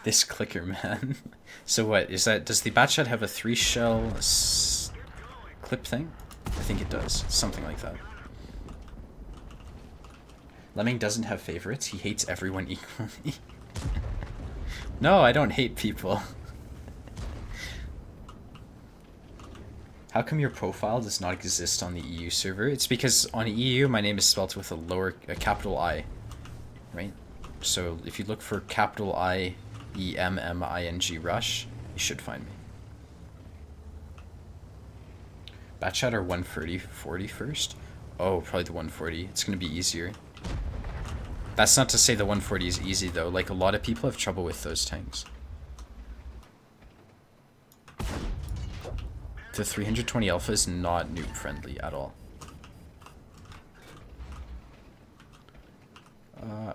This clicker, man. So what is that? Does the Batshot have a 3-shell clip thing? I think it does. Something like that. Lemming doesn't have favorites. He hates everyone equally. No, I don't hate people. How come your profile does not exist on the EU server? It's because on EU my name is spelled with a capital I. right? So if you look for capital IEMMING rush, you should find me. Batch out our 140 first. Oh, probably the 140. It's going to be easier. That's not to say the 140 is easy, though. Like, a lot of people have trouble with those tanks. The 320 Alpha is not noob friendly at all.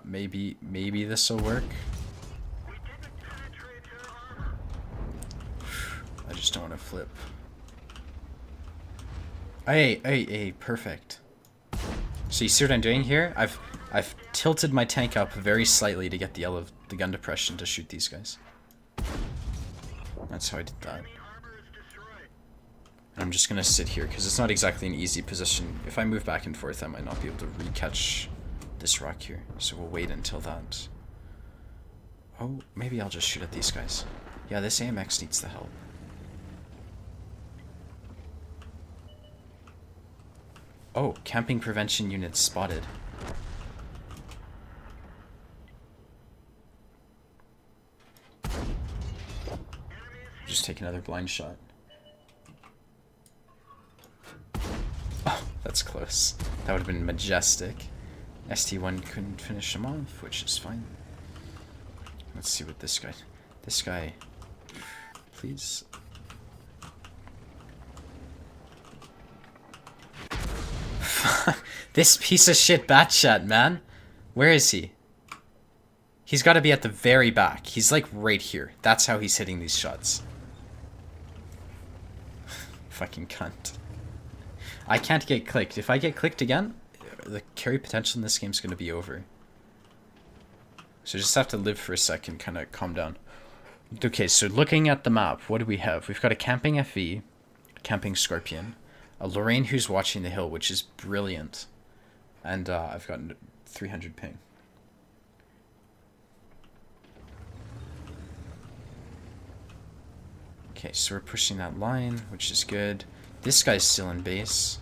Maybe this will work. I just don't want to flip. Hey, perfect. So you see what I'm doing here? I've tilted my tank up very slightly to get the gun depression to shoot these guys. That's how I did that. And I'm just gonna sit here because it's not exactly an easy position. If I move back and forth, I might not be able to re-catch this rock here. So we'll wait until that. Oh, maybe I'll just shoot at these guys. Yeah, this AMX needs the help. Oh, camping prevention unit spotted. Just take another blind shot. Oh, that's close. That would have been majestic. ST1 couldn't finish him off, which is fine. Let's see what this guy, please. This piece of shit Batchat, man. Where is he? He's got to be at the very back. He's like right here. That's how he's hitting these shots. Fucking cunt. I can't get clicked. If I get clicked again, the carry potential in this game is going to be over. So just have to live for a second, kind of calm down. Okay, so looking at the map, what do we have? We've got a camping FV, camping Scorpion, a Lorraine who's watching the hill, which is brilliant. And I've got 300 ping. Okay, so we're pushing that line, which is good. This guy's still in base.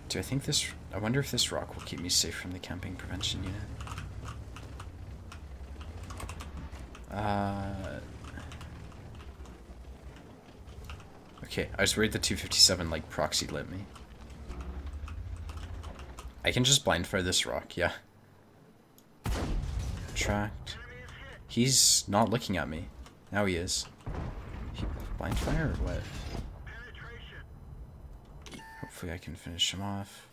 Do I think this... I wonder if this rock will keep me safe from the camping prevention unit. Okay, I was worried the 257 like proxy lit me. I can just blind fire this rock, yeah. Tracked. He's not looking at me. Now he is. He blind fire or what? Hopefully I can finish him off.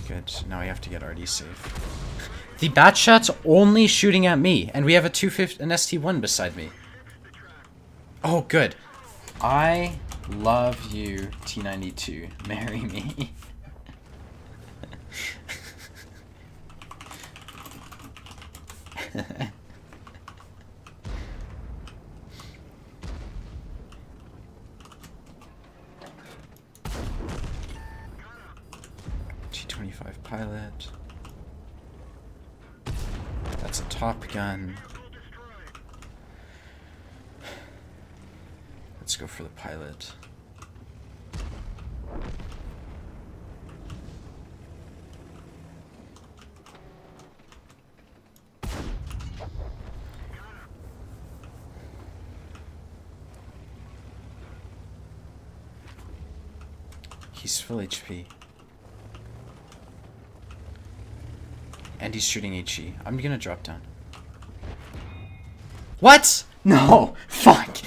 Good. Now I have to get RD safe. The Batchat's only shooting at me, and we have a 250, an ST1 beside me. Oh, good. I love you, T92. Marry me. T25 pilot. That's a Top Gun. Let's go for the pilot. He's full HP. And he's shooting HE. I'm gonna drop down. What? No! Fuck!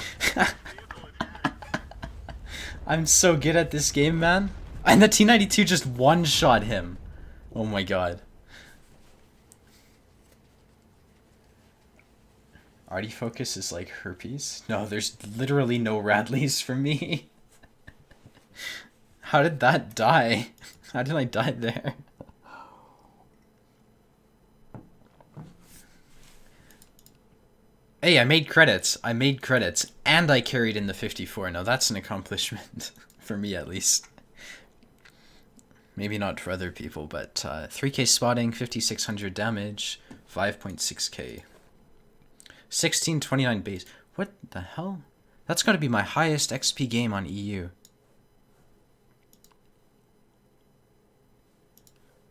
I'm so good at this game, man. And the T92 just one-shot him. Oh my god. Arty focus is like herpes? No, there's literally no Radleys for me. How did that die? How did I die there? Hey, I made credits. And I carried in the 54. Now that's an accomplishment. For me, at least. Maybe not for other people, but 3k spotting, 5600 damage, 5.6k. 1629 base. What the hell? That's gotta be my highest XP game on EU.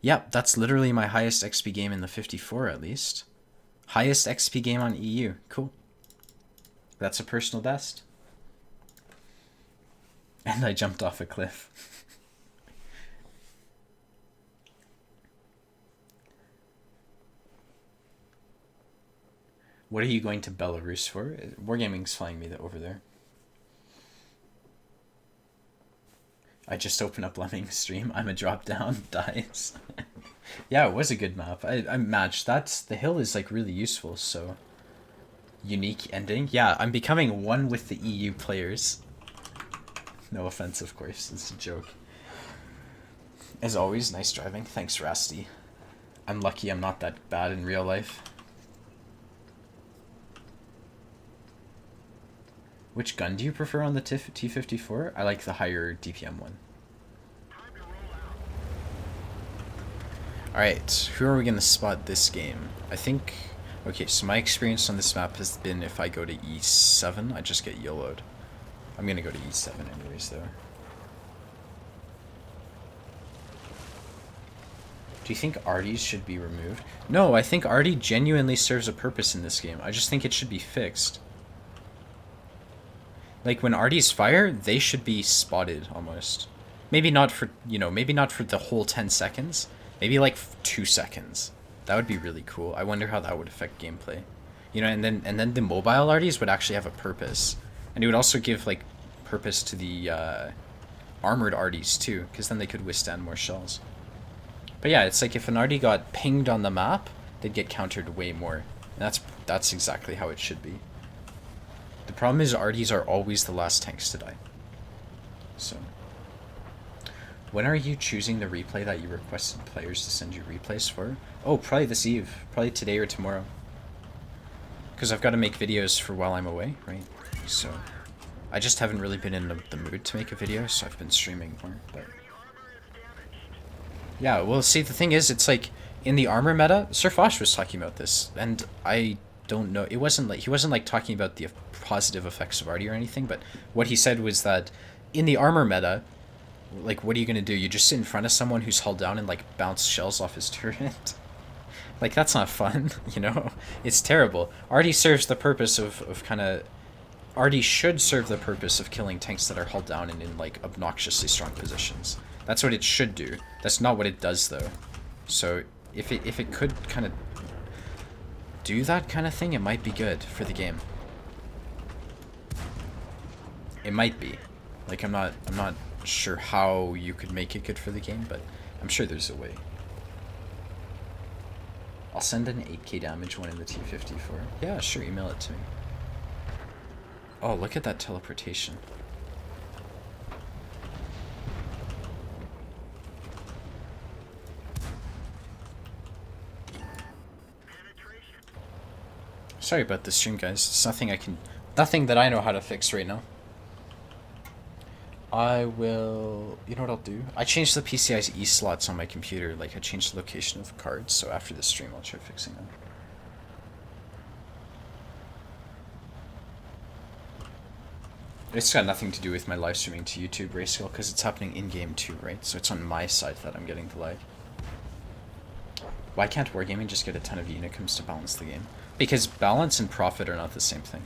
Yep, that's literally my highest XP game in the 54 at least. Highest XP game on EU. Cool. That's a personal best. And I jumped off a cliff. What are you going to Belarus for? Wargaming's flying me over there. I just opened up Lemming's stream. I'm a drop down. Dies. Yeah, it was a good map. I matched. The hill is like really useful, so... Unique ending. Yeah, I'm becoming one with the EU players. No offense, of course. It's a joke. As always, nice driving. Thanks, Rasty. I'm lucky I'm not that bad in real life. Which gun do you prefer on the T-54? I like the higher DPM one. Alright, who are we going to spot this game? I think... Okay, so my experience on this map has been if I go to E7, I just get YOLO'd. I'm going to go to E7 anyways, though. Do you think arties should be removed? No, I think arty genuinely serves a purpose in this game. I just think it should be fixed. Like, when arties fire, they should be spotted, almost. Maybe not for, you know, maybe not for the whole 10 seconds. Maybe, like, 2 seconds. That would be really cool. I wonder how that would affect gameplay. You know, and then the mobile arties would actually have a purpose. And it would also give, like, purpose to the armored arties, too. Because then they could withstand more shells. But yeah, it's like if an arty got pinged on the map, they'd get countered way more. And that's exactly how it should be. The problem is arties are always the last tanks to die. So, when are you choosing the replay that you requested players to send you replays for? Oh, probably this eve. Probably today or tomorrow. Because I've got to make videos for while I'm away, right? So, I just haven't really been in the mood to make a video, so I've been streaming more. But yeah, well, see, the thing is, it's like, in the armor meta, Sir Fosh was talking about this, and I don't know, he wasn't like talking about the positive effects of arty or anything, but what he said was that in the armor meta, like, what are you going to do? You just sit in front of someone who's hulled down and, like, bounce shells off his turret? Like, that's not fun, you know? It's terrible. Arty serves the purpose of kind of... Arty should serve the purpose of killing tanks that are hulled down and in, like, obnoxiously strong positions. That's what it should do. That's not what it does, though. So, if it could kind of do that kind of thing, it might be good for the game. It might be. Like, I'm not sure how you could make it good for the game, but I'm sure there's a way. I'll send an 8k damage one in the T-54. Yeah, sure, email it to me. Oh, look at that teleportation. Sorry about the stream, guys. It's nothing that I know how to fix right now. I will... You know what I'll do? I changed the PCI's E slots on my computer. Like, I changed the location of the cards, so after the stream I'll try fixing that. It's got nothing to do with my live streaming to YouTube, Rayskill, because it's happening in-game too, right? So it's on my side that I'm getting the lag. Why can't Wargaming just get a ton of unicums to balance the game? Because balance and profit are not the same thing.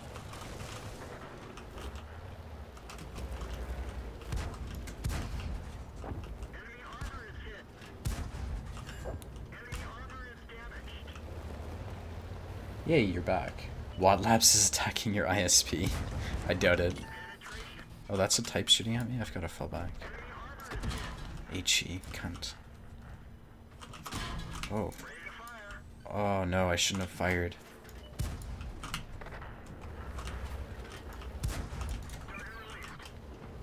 Yay, you're back. Wad Labs is attacking your ISP. I doubt it. Oh, that's a type shooting at me? I've got to fall back. HE, cunt. Oh. Oh no, I shouldn't have fired.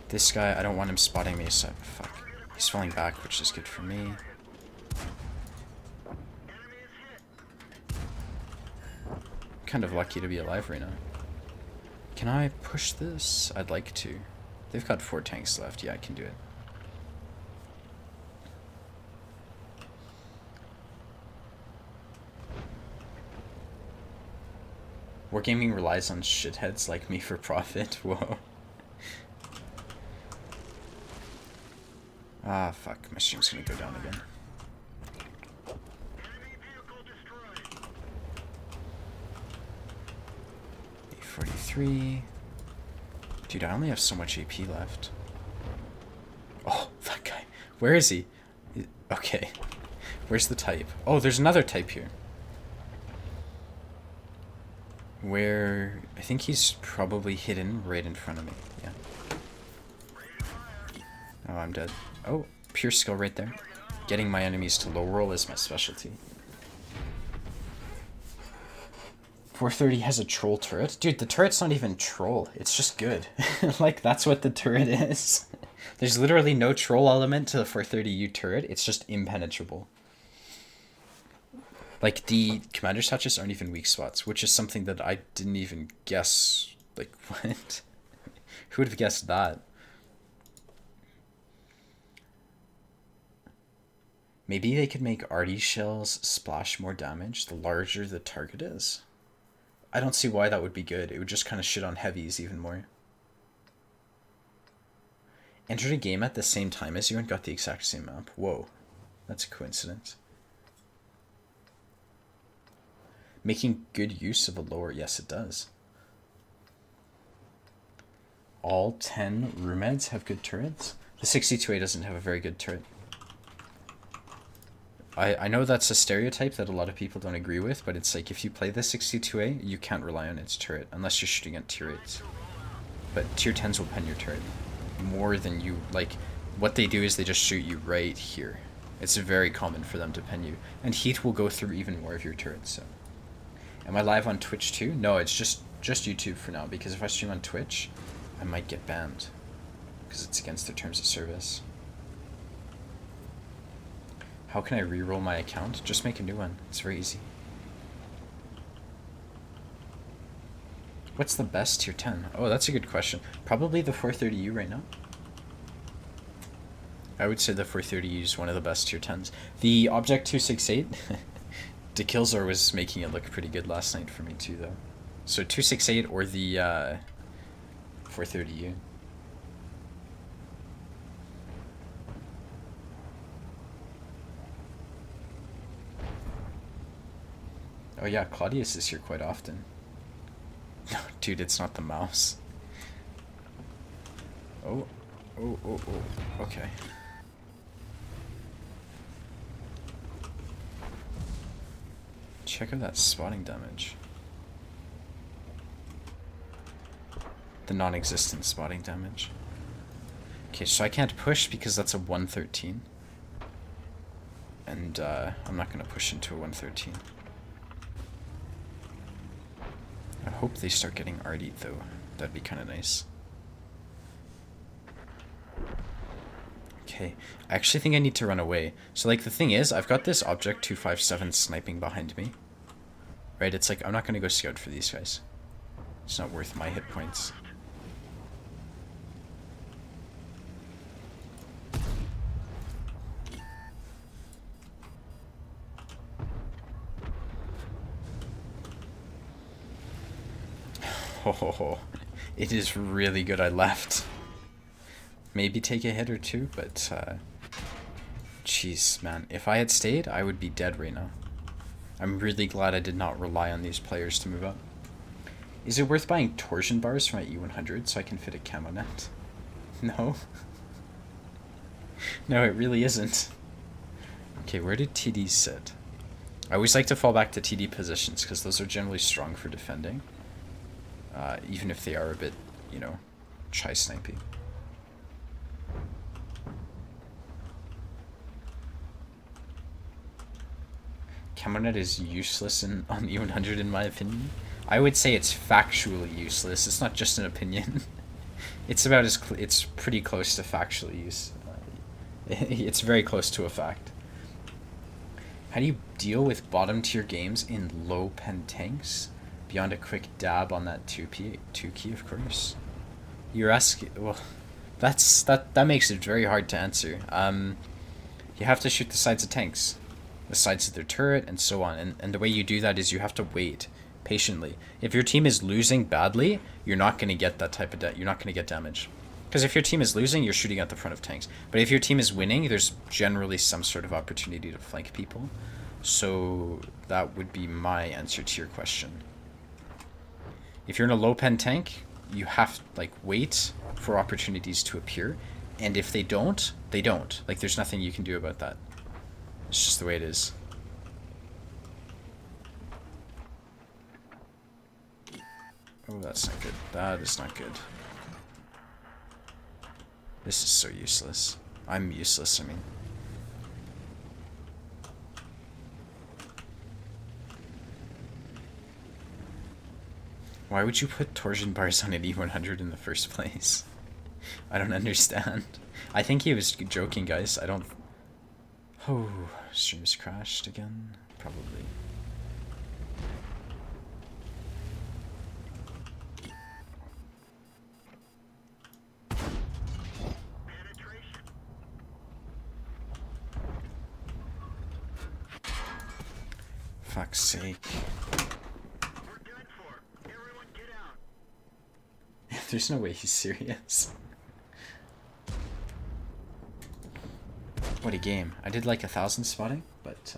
This guy, I don't want him spotting me, so fuck. He's falling back, which is good for me. Kind of lucky to be alive right now. Can I push this? I'd like to. They've got 4 tanks left. Yeah, I can do it. Wargaming relies on shitheads like me for profit. Whoa. Ah, fuck. My stream's gonna go down again. 3. Dude, I only have so much AP left. Oh, that guy. Where is he? Okay. Where's the type? Oh, there's another type here. Where... I think he's probably hidden right in front of me. Yeah. Oh, I'm dead. Oh, pure skill right there. Getting my enemies to low roll is my specialty. 430 has a troll turret. Dude, the turret's not even troll. It's just good. Like, that's what the turret is. There's literally no troll element to the 430U turret. It's just impenetrable. Like, the commander's hatches aren't even weak spots, which is something that I didn't even guess. Like, what? Who would have guessed that? Maybe they could make arty shells splash more damage the larger the target is. I don't see why that would be good. It would just kind of shit on heavies even more. Entered a game at the same time as you and got the exact same map. Whoa, that's a coincidence. Making good use of a lower... Yes, it does. All 10 roomheads have good turrets? The 62A doesn't have a very good turret. I know that's a stereotype that a lot of people don't agree with, but it's like if you play the 62A, you can't rely on its turret unless you're shooting at tier 8s. But tier 10s will pen your turret more than you... Like, what they do is they just shoot you right here. It's very common for them to pen you. And heat will go through even more of your turrets, so... Am I live on Twitch too? No, it's just YouTube for now, because if I stream on Twitch, I might get banned. Because it's against their terms of service. How can I re-roll my account? Just make a new one. It's very easy. What's the best tier 10? Oh, that's a good question. Probably the 430U right now. I would say the 430U is one of the best tier 10s. The Object 268, DeKillzor was making it look pretty good last night for me too, though. So 268 or the 430U. Oh yeah, Claudius is here quite often. No, dude, it's not the mouse. Oh, okay. Check out that spotting damage. The non-existent spotting damage. Okay, so I can't push because that's a 113. And I'm not going to push into a 113. I hope they start getting arty though. That'd be kind of nice. Okay, I actually think I need to run away. So like the thing is, I've got this Object 257 sniping behind me. Right, it's like, I'm not going to go scout for these guys. It's not worth my hit points. Oh, it is really good I left. Maybe take a hit or two, but jeez, man, if I had stayed, I would be dead right now. I'm really glad I did not rely on these players to move up. Is it worth buying torsion bars for my E100 so I can fit a camo net? No. No, it really isn't. Okay, where did TDs sit? I always like to fall back to TD positions because those are generally strong for defending. Even if they are a bit, you know, snipey. Camonet is useless on the E100 in my opinion. I would say it's factually useless. It's not just an opinion. It's about it's pretty close to factually use. It's very close to a fact. How do you deal with bottom tier games in low pen tanks? Beyond a quick dab on that 2 key, of course. You're asking, well, that makes it very hard to answer. You have to shoot the sides of tanks, the sides of their turret, and so on. And the way you do that is you have to wait patiently. If your team is losing badly, you're not going to get that type of you're not going to get damage. Because if your team is losing, you're shooting at the front of tanks. But if your team is winning, there's generally some sort of opportunity to flank people. So that would be my answer to your question. If you're in a low pen tank, you have like wait for opportunities to appear, and if they don't, they don't. Like there's nothing you can do about that. It's just the way it is. Oh, that's not good. That is not good. This is so useless. I'm useless, I mean. Why would you put torsion bars on an E100 in the first place? I don't understand. I think he was joking, guys. I don't... Oh, stream's crashed again? Probably. Fuck's sake. There's no way he's serious. What a game. I did like 1,000 spotting, but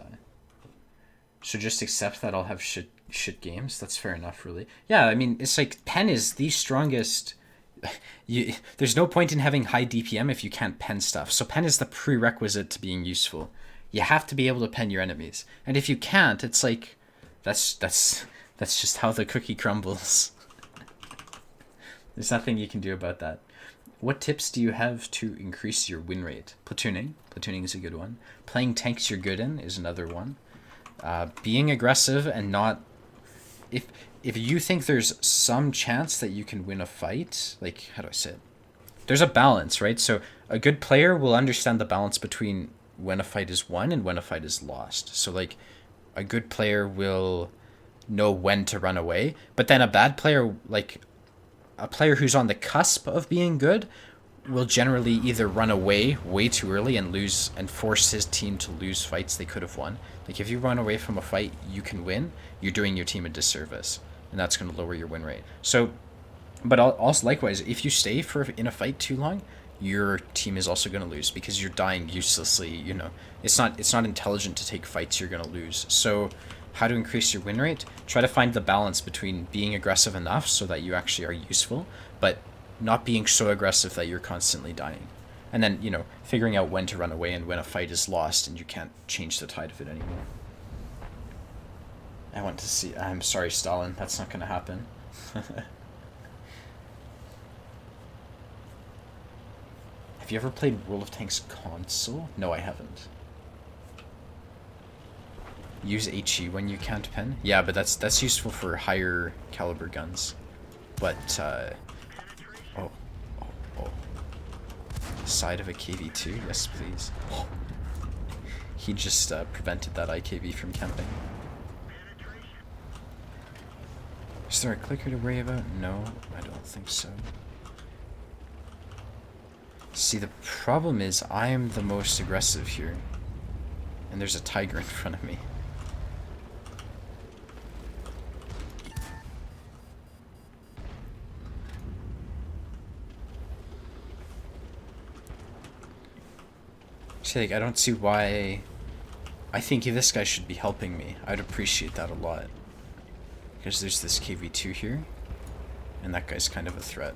so just accept that I'll have shit games. That's fair enough, really. Yeah, I mean, it's like pen is the strongest. There's no point in having high DPM if you can't pen stuff. So pen is the prerequisite to being useful. You have to be able to pen your enemies, and if you can't, it's like that's just how the cookie crumbles. There's nothing you can do about that. What tips do you have to increase your win rate? Platooning. Platooning is a good one. Playing tanks you're good in is another one. Being aggressive and not... If you think there's some chance that you can win a fight, like, how do I say it? There's a balance, right? So a good player will understand the balance between when a fight is won and when a fight is lost. So, like, a good player will know when to run away. But then a bad player, like... A player who's on the cusp of being good will generally either run away way too early and lose and force his team to lose fights they could have won. Like if you run away from a fight you can win, you're doing your team a disservice, and that's going to lower your win rate. So, but also likewise, if you stay in a fight too long, your team is also going to lose because you're dying uselessly. You know, it's not intelligent to take fights you're going to lose. So how to increase your win rate? Try to find the balance between being aggressive enough so that you actually are useful, but not being so aggressive that you're constantly dying. And then, you know, figuring out when to run away and when a fight is lost and you can't change the tide of it anymore. I want to see... I'm sorry, Stalin. That's not going to happen. Have you ever played World of Tanks console? No, I haven't. Use HE when you can't pen? Yeah, but that's useful for higher caliber guns. But, oh. Side of a KV2? Yes, please. Oh. He just prevented that IKV from camping. Is there a clicker to worry about? No, I don't think so. See, the problem is I am the most aggressive here. And there's a tiger in front of me. Like, I don't see why... I think this guy should be helping me. I'd appreciate that a lot. Because there's this KV2 here, and that guy's kind of a threat.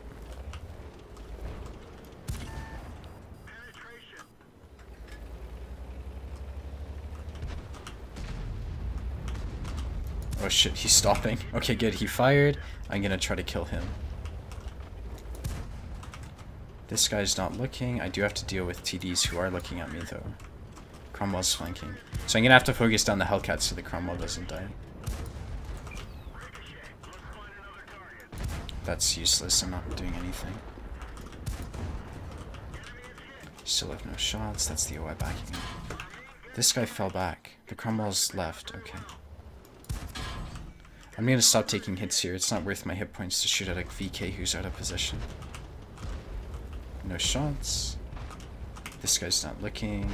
Oh shit, he's stopping. Okay, good, he fired. I'm gonna try to kill him. This guy's not looking. I do have to deal with TDs who are looking at me, though. Cromwell's flanking. So I'm going to have to focus down the Hellcat so the Cromwell doesn't die. That's useless. I'm not doing anything. Still have no shots. That's the OI backing up. This guy fell back. The Cromwell's left. Okay. I'm going to stop taking hits here. It's not worth my hit points to shoot at a VK who's out of position. No shots. This guy's not looking.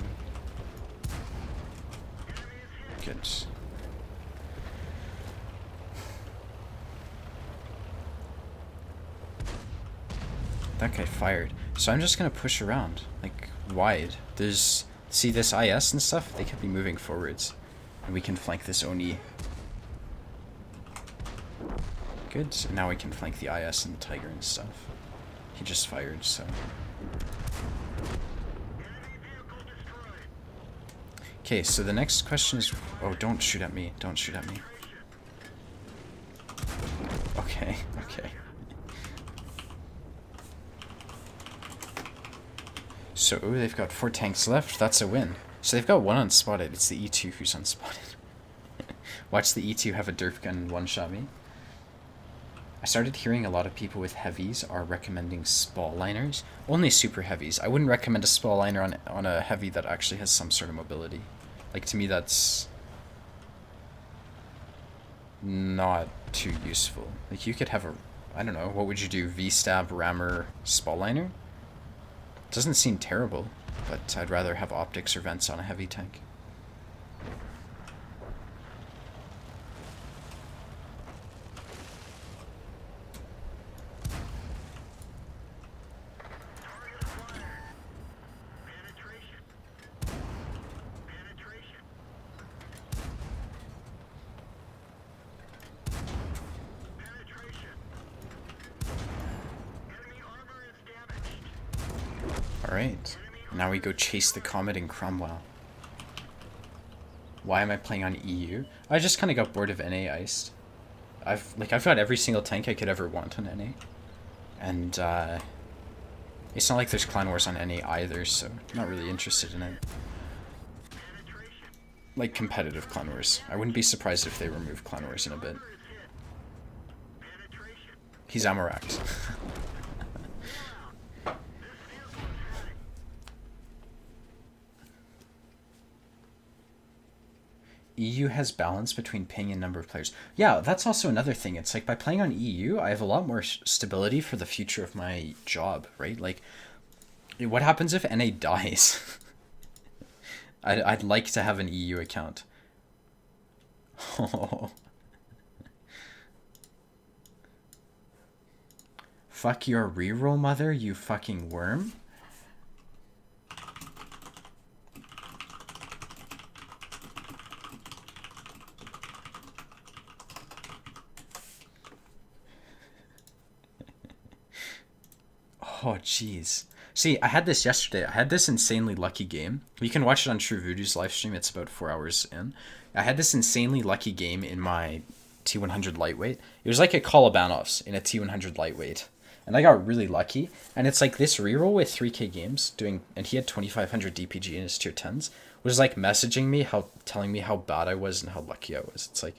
Good. That guy fired. So I'm just gonna push around, like, wide. There's... See this IS and stuff? They could be moving forwards. And we can flank this Oni. Good, so now we can flank the IS and the Tiger and stuff. He just fired, so... Okay, so the next question is... Oh, don't shoot at me. Don't shoot at me. Okay, okay. So, they've got 4 tanks left. That's a win. So they've got 1 unspotted. It's the E2 who's unspotted. Watch the E2 have a derp gun and one-shot me. I started hearing a lot of people with heavies are recommending spall liners. Only super heavies. I wouldn't recommend a spall liner on a heavy that actually has some sort of mobility. Like, to me, that's not too useful. Like, you could have a, I don't know, what would you do? V-stab, rammer, spall liner? Doesn't seem terrible, but I'd rather have optics or vents on a heavy tank. Alright, now we go chase the Comet in Cromwell. Why am I playing on EU? I just kind of got bored of NA iced. I've got every single tank I could ever want on NA. And it's not like there's Clan Wars on NA either, so I'm not really interested in it. Like competitive Clan Wars. I wouldn't be surprised if they remove Clan Wars in a bit. He's Amoract. EU has balance between ping and number of players. Yeah, that's also another thing. It's like by playing on EU, I have a lot more stability for the future of my job, right? Like, what happens if NA dies? I'd like to have an EU account. Oh. Fuck your reroll mother, you fucking worm. Oh, jeez. See, I had this yesterday. I had this insanely lucky game. You can watch it on True Voodoo's live stream. It's about 4 hours in. I had this insanely lucky game in my T100 lightweight. It was like a Kolobanov's in a T100 lightweight. And I got really lucky. And it's like this reroll with 3k games doing, and he had 2500 DPG in his tier 10s, was like messaging me, telling me how bad I was and how lucky I was. It's like,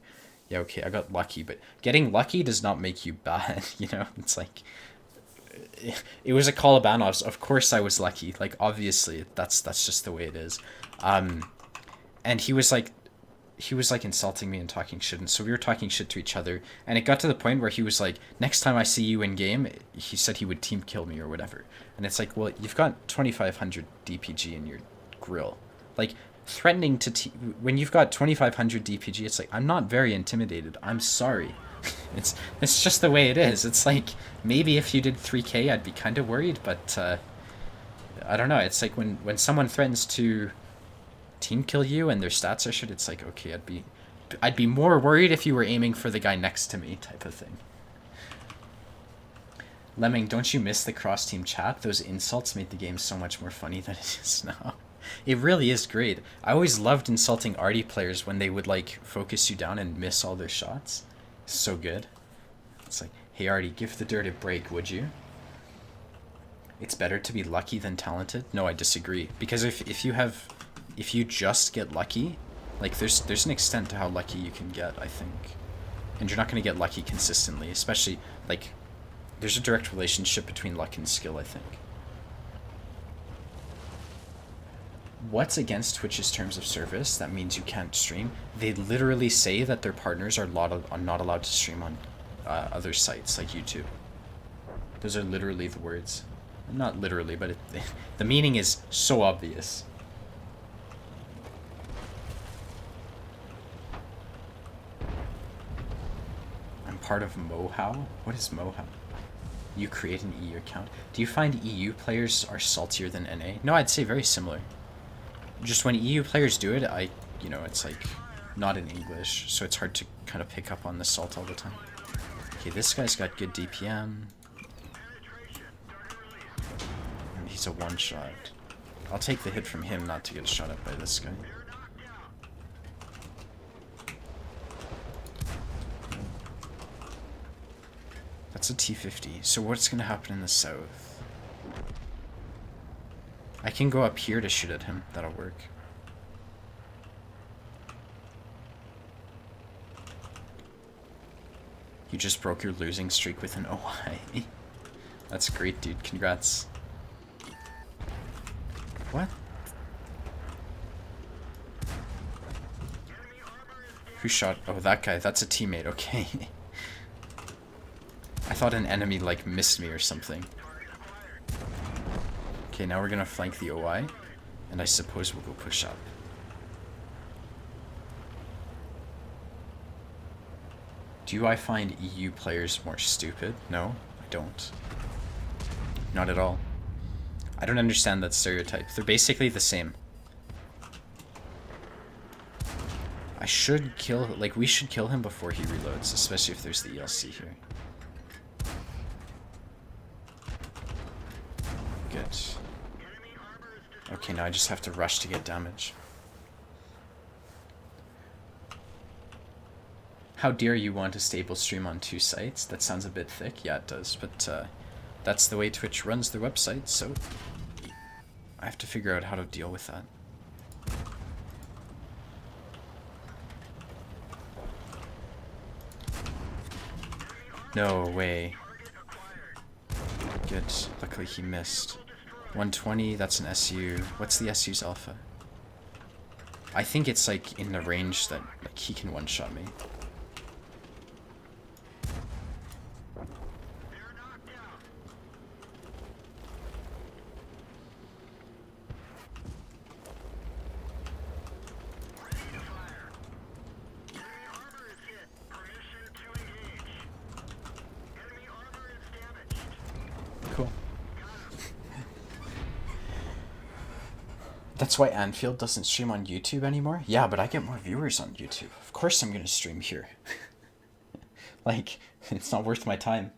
yeah, okay, I got lucky, but getting lucky does not make you bad, you know? It's like, it was a Kolobanov's. Of course I was lucky. Like, obviously, that's just the way it is. And he was like insulting me and talking shit, and so we were talking shit to each other, and it got to the point where he was like, next time I see you in game, he said he would team kill me or whatever. And it's like, well, you've got 2500 DPG in your grill. Like, threatening to when you've got 2500 DPG, it's like, I'm not very intimidated. I'm sorry. It's just the way it is. It's like, maybe if you did 3k, I'd be kind of worried, but I don't know. It's like when someone threatens to team kill you and their stats are shit, it's like, okay, I'd be more worried if you were aiming for the guy next to me, type of thing. Lemming, don't you miss the cross-team chat? Those insults made the game so much more funny than it is now. It really is great. I always loved insulting arty players when they would like focus you down and miss all their shots. So good. It's like, hey Artie, give the dirt a break, would you? It's better to be lucky than talented? No, I disagree. Because if you just get lucky, like there's an extent to how lucky you can get, I think. And you're not going to get lucky consistently, especially like there's a direct relationship between luck and skill, I think. What's against Twitch's terms of service that means you can't stream? They literally say that their partners are not allowed to stream on other sites like YouTube. Those are literally the words. Not literally, but the meaning is so obvious. I'm part of MoHow? What is MoHow? You create an EU account. Do you find EU players are saltier than NA? No, I'd say very similar. Just when EU players do it, it's like not in English, so it's hard to kind of pick up on the salt all the time. Okay, this guy's got good DPM. And he's a one-shot. I'll take the hit from him not to get shot up by this guy. That's a T50. So what's going to happen in the south? I can go up here to shoot at him. That'll work. You just broke your losing streak with an OI. That's great, dude. Congrats. What? Who shot? Oh, that guy. That's a teammate. Okay. I thought an enemy, like, missed me or something. Okay, now we're gonna flank the OI. And I suppose we'll go push up. Do I find EU players more stupid? No, I don't. Not at all. I don't understand that stereotype. They're basically the same. I should kill, like, we should kill him before he reloads, especially if there's the ELC here. Good. Okay, now I just have to rush to get damage. How dare you want a stable stream on 2 sites? That sounds a bit thick. Yeah, it does, but that's the way Twitch runs their website, so I have to figure out how to deal with that. No way. Good. Luckily he missed. 120, that's an SU. What's the SU's alpha? I think it's like in the range that like he can one-shot me. That's why Anfield doesn't stream on YouTube anymore? Yeah, but I get more viewers on YouTube. Of course I'm going to stream here. Like, it's not worth my time.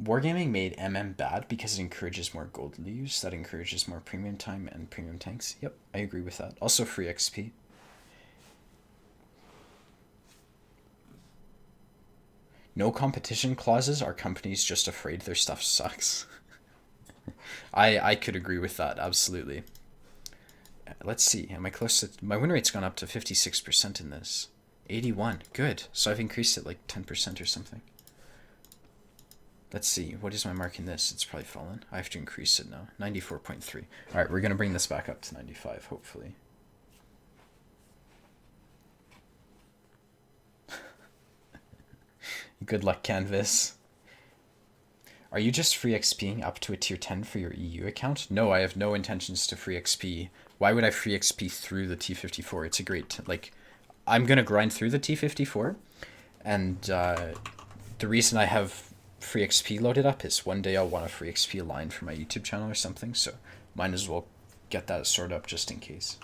Wargaming made MM bad because it encourages more gold use. That encourages more premium time and premium tanks. Yep, I agree with that. Also free XP. No competition clauses are companies just afraid their stuff sucks. I could agree with that, absolutely. Let's see, am I close to... My win rate's gone up to 56% in this. 81, good. So I've increased it like 10% or something. Let's see, what is my mark in this? It's probably fallen. I have to increase it now. 94.3. Alright, we're going to bring this back up to 95, hopefully. Good luck, Canvas. Are you just free XPing up to a tier 10 for your EU account? No, I have no intentions to free XP. Why would I free XP through the T54? It's a great, like, I'm going to grind through the T54. And the reason I have free XP loaded up is one day I'll want a free XP line for my YouTube channel or something. So might as well get that sorted up just in case.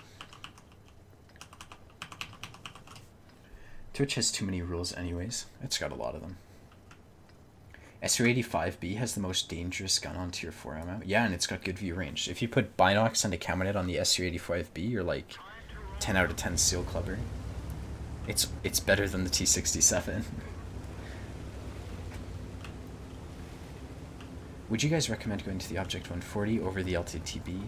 Twitch has too many rules anyways. It's got a lot of them. SU-85B has the most dangerous gun on tier 4 ammo. Yeah, and it's got good view range. If you put Binox and a Camonet on the SU-85B, you're like 10 out of 10 Seal Clubber. It's better than the T67. Would you guys recommend going to the Object 140 over the LTTB?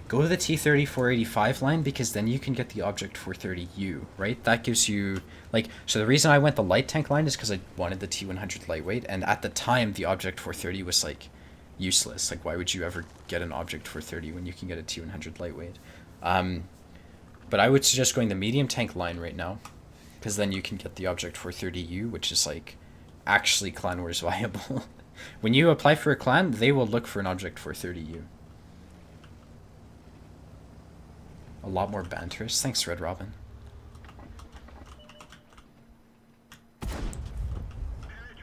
Go to the T3485 line because then you can get the Object 430U, right? That gives you, like, so the reason I went the light tank line is because I wanted the T100 lightweight, and at the time the Object 430 was like useless. Like, why would you ever get an Object 430 when you can get a T100 lightweight? But I would suggest going the medium tank line right now, because then you can get the Object 430U, which is like actually Clan Wars viable. When you apply for a clan, they will look for an Object 430U. A lot more banterous. Thanks, Red Robin.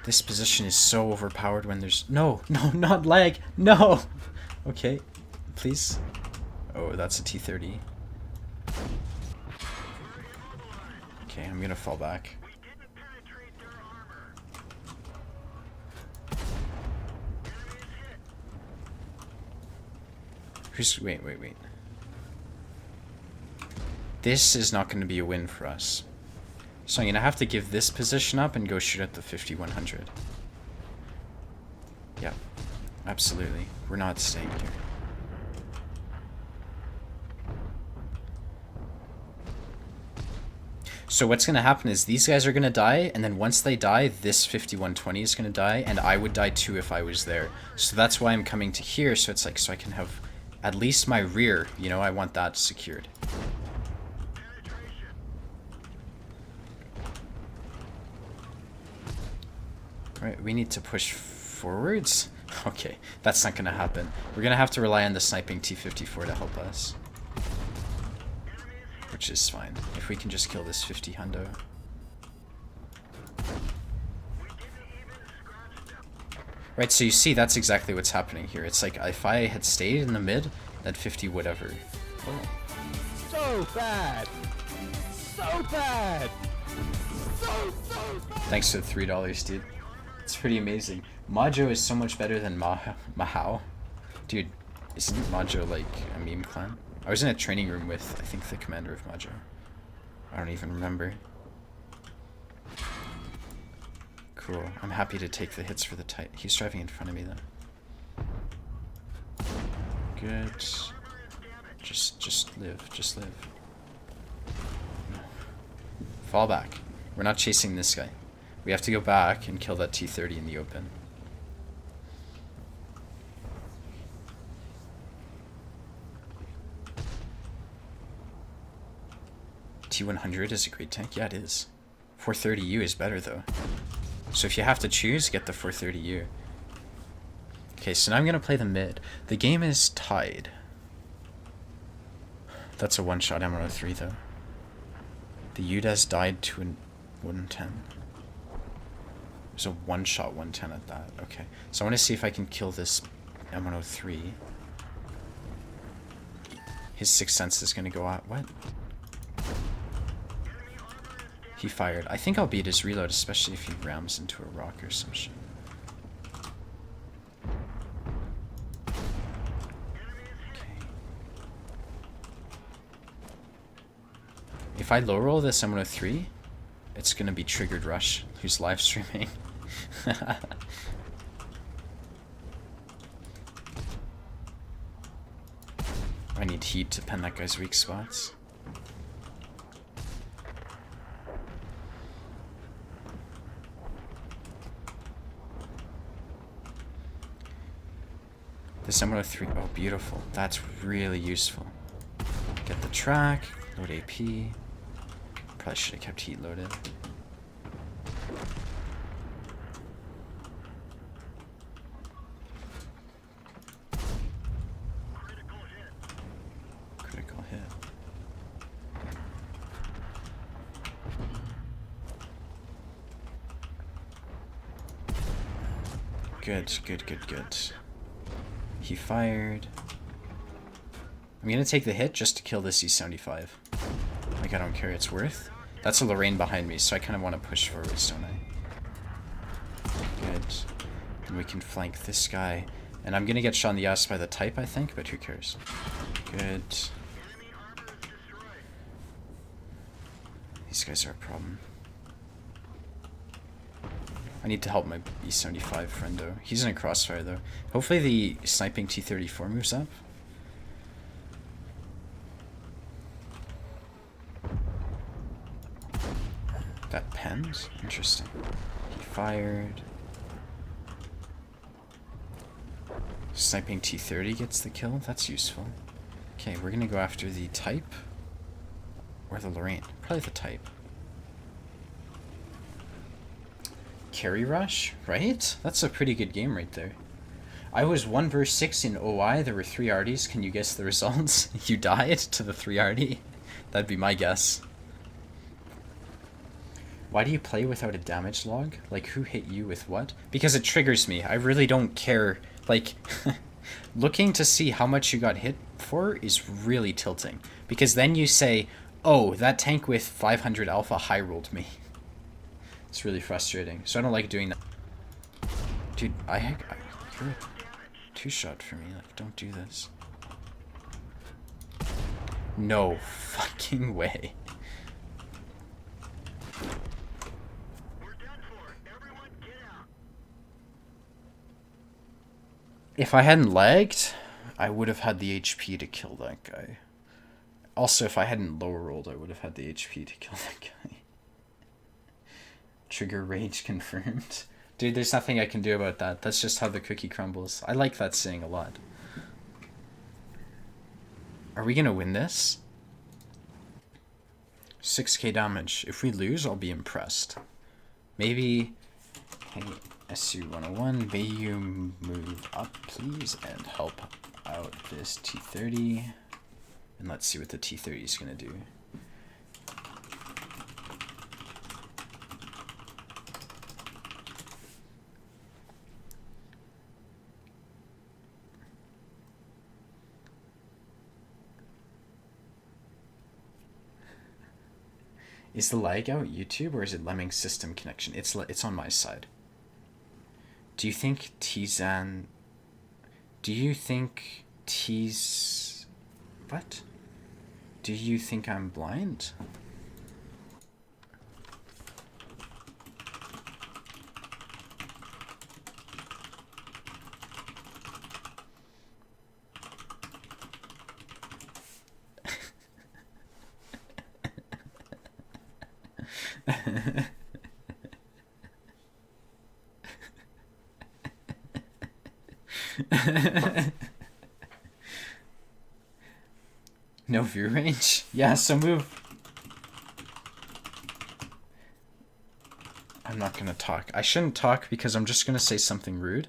This position is so overpowered when there's... No, not lag. No. Okay, please. Oh, that's a T30. Okay, I'm gonna fall back. Wait. This is not going to be a win for us. So I'm going to have to give this position up and go shoot at the 5100. Yeah, absolutely. We're not staying here. So what's going to happen is these guys are going to die, and then once they die, this 5120 is going to die, and I would die too if I was there. So that's why I'm coming to here, so it's like, so I can have at least my rear, you know, I want that secured. Right, we need to push forwards? Okay, that's not going to happen. We're going to have to rely on the sniping T-54 to help us. Which is fine. If we can just kill this 50 hundo. Right, so you see that's exactly what's happening here. It's like if I had stayed in the mid, that 50 whatever. Oh. So bad. So bad. So bad. Thanks for the $3, dude. It's pretty amazing. Majo is so much better than Mahao. Dude, isn't Majo like a meme clan? I was in a training room with, I think, the commander of Majo. I don't even remember. Cool. I'm happy to take the hits for the tight. He's driving in front of me, though. Good. Just live. Just live. No. Fall back. We're not chasing this guy. We have to go back and kill that T-30 in the open. T-100 is a great tank. Yeah, it is. 430U is better, though. So if you have to choose, get the 430U. Okay, so now I'm going to play the mid. The game is tied. That's a one-shot M103, though. The UDES died to an 110. There's a one-shot 110 at that. Okay, so I want to see if I can kill this M103. His Sixth Sense is going to go out. What? He fired. I think I'll beat his reload, especially if he rams into a rock or some shit. Okay. If I low roll this M103, it's gonna be Triggered Rush, who's live streaming. I need heat to pen that guy's weak spots. This M103, oh beautiful, that's really useful. Get the track, load AP. Probably should have kept heat loaded. Critical hit. Good. He fired. I'm gonna take the hit just to kill this E75. Like, I don't care, it's worth. That's a Lorraine behind me, so I kind of want to push forwards, don't I? Good. And we can flank this guy. And I'm gonna get shot in the ass by the type, I think, but who cares? Good. These guys are a problem. I need to help my E75 friendo. He's in a crossfire, though. Hopefully the sniping T-34 moves up. That pens? Interesting. He fired. Sniping T-30 gets the kill. That's useful. Okay, we're gonna go after the type. Or the Lorraine. Probably the type. Carry rush, right? That's a pretty good game right there. I was 1 versus 6 in OI. There were 3 RDs. Can you guess the results? You died to the 3 RD. That'd be my guess. Why do you play without a damage log? Like, who hit you with what? Because it triggers me. I really don't care. Like, looking to see how much you got hit for is really tilting. Because then you say, oh, that tank with 500 alpha high rolled me. It's really frustrating. So I don't like doing that. Dude, you're a 2-shot for me. Like, don't do this. No fucking way. If I hadn't lagged, I would have had the HP to kill that guy. Also, if I hadn't lower rolled, I would have had the HP to kill that guy. Trigger rage confirmed. Dude, there's nothing I can do about that. That's just how the cookie crumbles. I like that saying a lot. Are we gonna win this? 6k damage. If we lose, I'll be impressed. Maybe... Hey, SU101, may you move up, please, and help out this T30. And let's see what the T30 is gonna do. Is the lag out YouTube or is it Lemming's system connection? It's on my side. Do you think Tizan... Do you think T's... What? Do you think I'm blind? No view range? Yeah, so move. I'm not gonna talk. I shouldn't talk because I'm just gonna say something rude.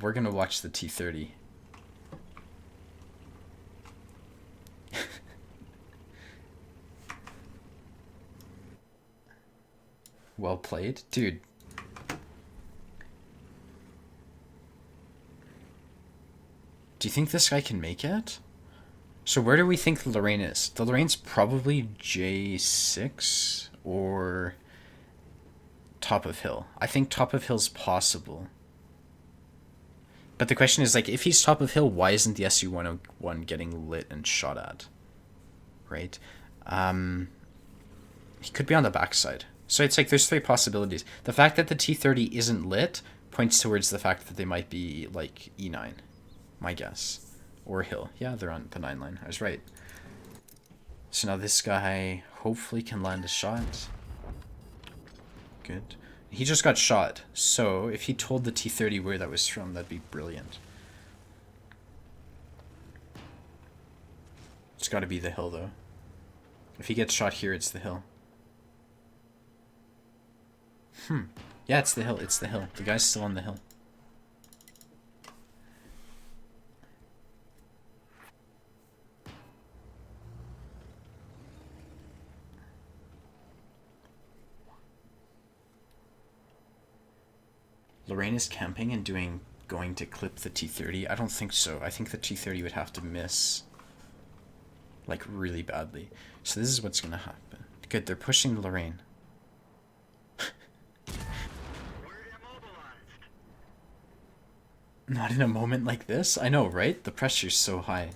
We're gonna watch the T30. Well played. Dude. Do you think this guy can make it? So where do we think the Lorraine is? The Lorraine's probably J6 or top of hill. I think top of hill's possible. But the question is, like, if he's top of hill, why isn't the SU-101 getting lit and shot at? Right? He could be on the backside. So it's like there's three possibilities. The fact that the T30 isn't lit points towards the fact that they might be, like, E9. My guess. Or hill. Yeah, they're on the 9 line. I was right. So now this guy hopefully can land a shot. Good. He just got shot. So if he told the T30 where that was from, that'd be brilliant. It's got to be the hill, though. If he gets shot here, it's the hill. Yeah, it's the hill. It's the hill. The guy's still on the hill. Lorraine is camping and going to clip the T30. I don't think so. I think the T30 would have to miss, like, really badly. So this is what's gonna happen. Good, they're pushing Lorraine. Not in a moment like this? I know, right? The pressure's so high.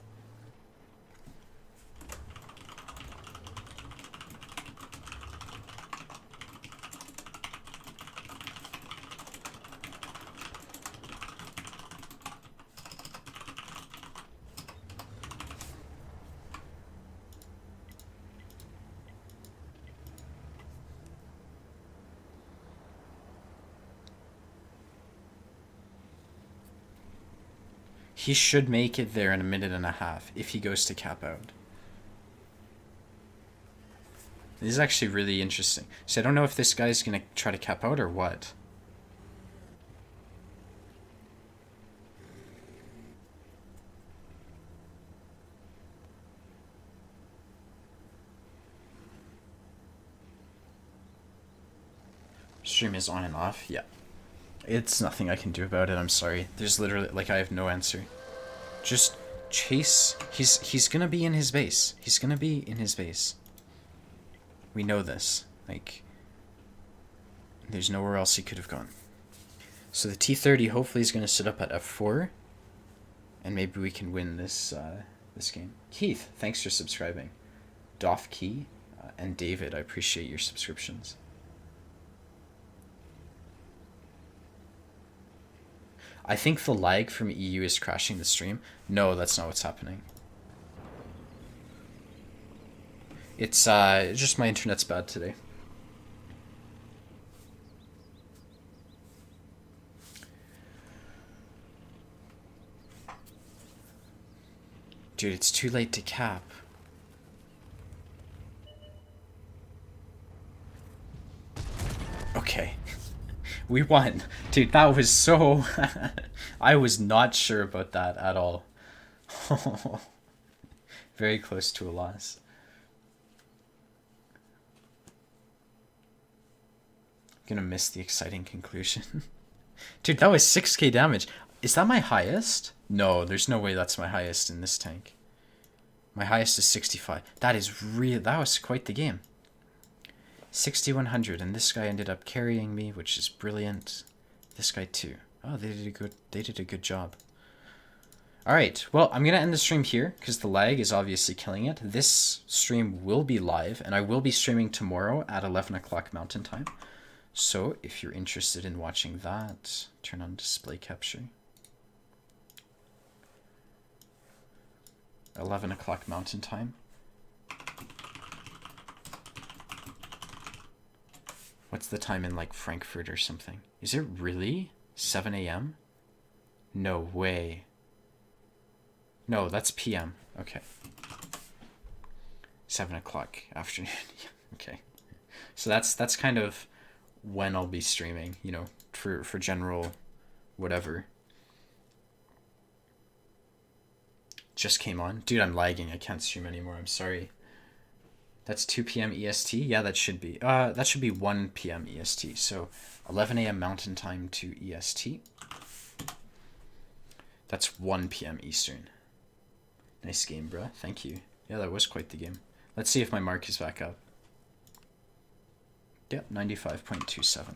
He should make it there in a minute and a half if he goes to cap out. This is actually really interesting. So I don't know if this guy's going to try to cap out or what. Stream is on and off. Yeah. It's nothing I can do about it. I'm sorry. There's literally, like, I have no answer. Just chase. He's gonna be in his base. He's gonna be in his base. We know this. Like, there's nowhere else he could have gone. So the T30 hopefully is gonna sit up at F4, and maybe we can win this this game. Keith, thanks for subscribing. Doff Key and David, I appreciate your subscriptions. I think the lag from EU is crashing the stream. No, that's not what's happening. It's just my internet's bad today. Dude, it's too late to cap. Okay. We won. Dude, that was so... I was not sure about that at all. Very close to a loss. I'm gonna miss the exciting conclusion. Dude, that was 6k damage. Is that my highest? No, there's no way that's my highest in this tank. My highest is 65. That is real. That was quite the game. 6100, and this guy ended up carrying me, which is brilliant. This guy too. Oh, they did a good job. All right. Well, I'm gonna end the stream here because the lag is obviously killing it. This stream will be live, and I will be streaming tomorrow at 11 o'clock Mountain Time. So if you're interested in watching that, turn on display capture. 11 o'clock Mountain Time. What's the time in like Frankfurt or something? Is it really 7 a.m.? No way. No, that's p.m. Okay. 7 o'clock afternoon. Okay. So that's kind of when I'll be streaming, you know, for general whatever. Just came on. Dude, I'm lagging. I can't stream anymore. I'm sorry. That's 2 p.m. EST? Yeah, that should be 1 p.m. EST. So 11 a.m. Mountain Time to EST. That's 1 p.m. Eastern. Nice game, bruh. Thank you. Yeah, that was quite the game. Let's see if my mark is back up. Yep, 95.27.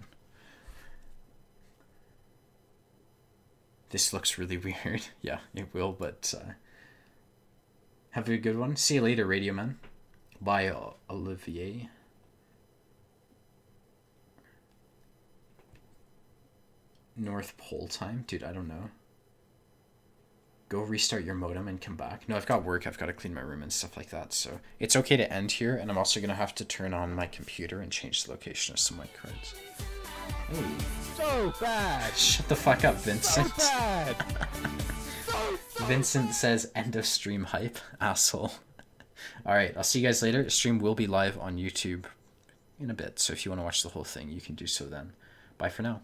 This looks really weird. Yeah, it will, but have a good one. See you later, Radio Man. Bye, Olivier. North Pole time? Dude, I don't know. Go restart your modem and come back. No, I've got work. I've got to clean my room and stuff like that. So it's okay to end here. And I'm also going to have to turn on my computer and change the location of some of my cards. Hey. So bad. Shut the fuck up, Vincent. So bad. Vincent says end of stream hype. Asshole. Alright, I'll see you guys later. Stream will be live on YouTube in a bit. So if you want to watch the whole thing, you can do so then. Bye for now.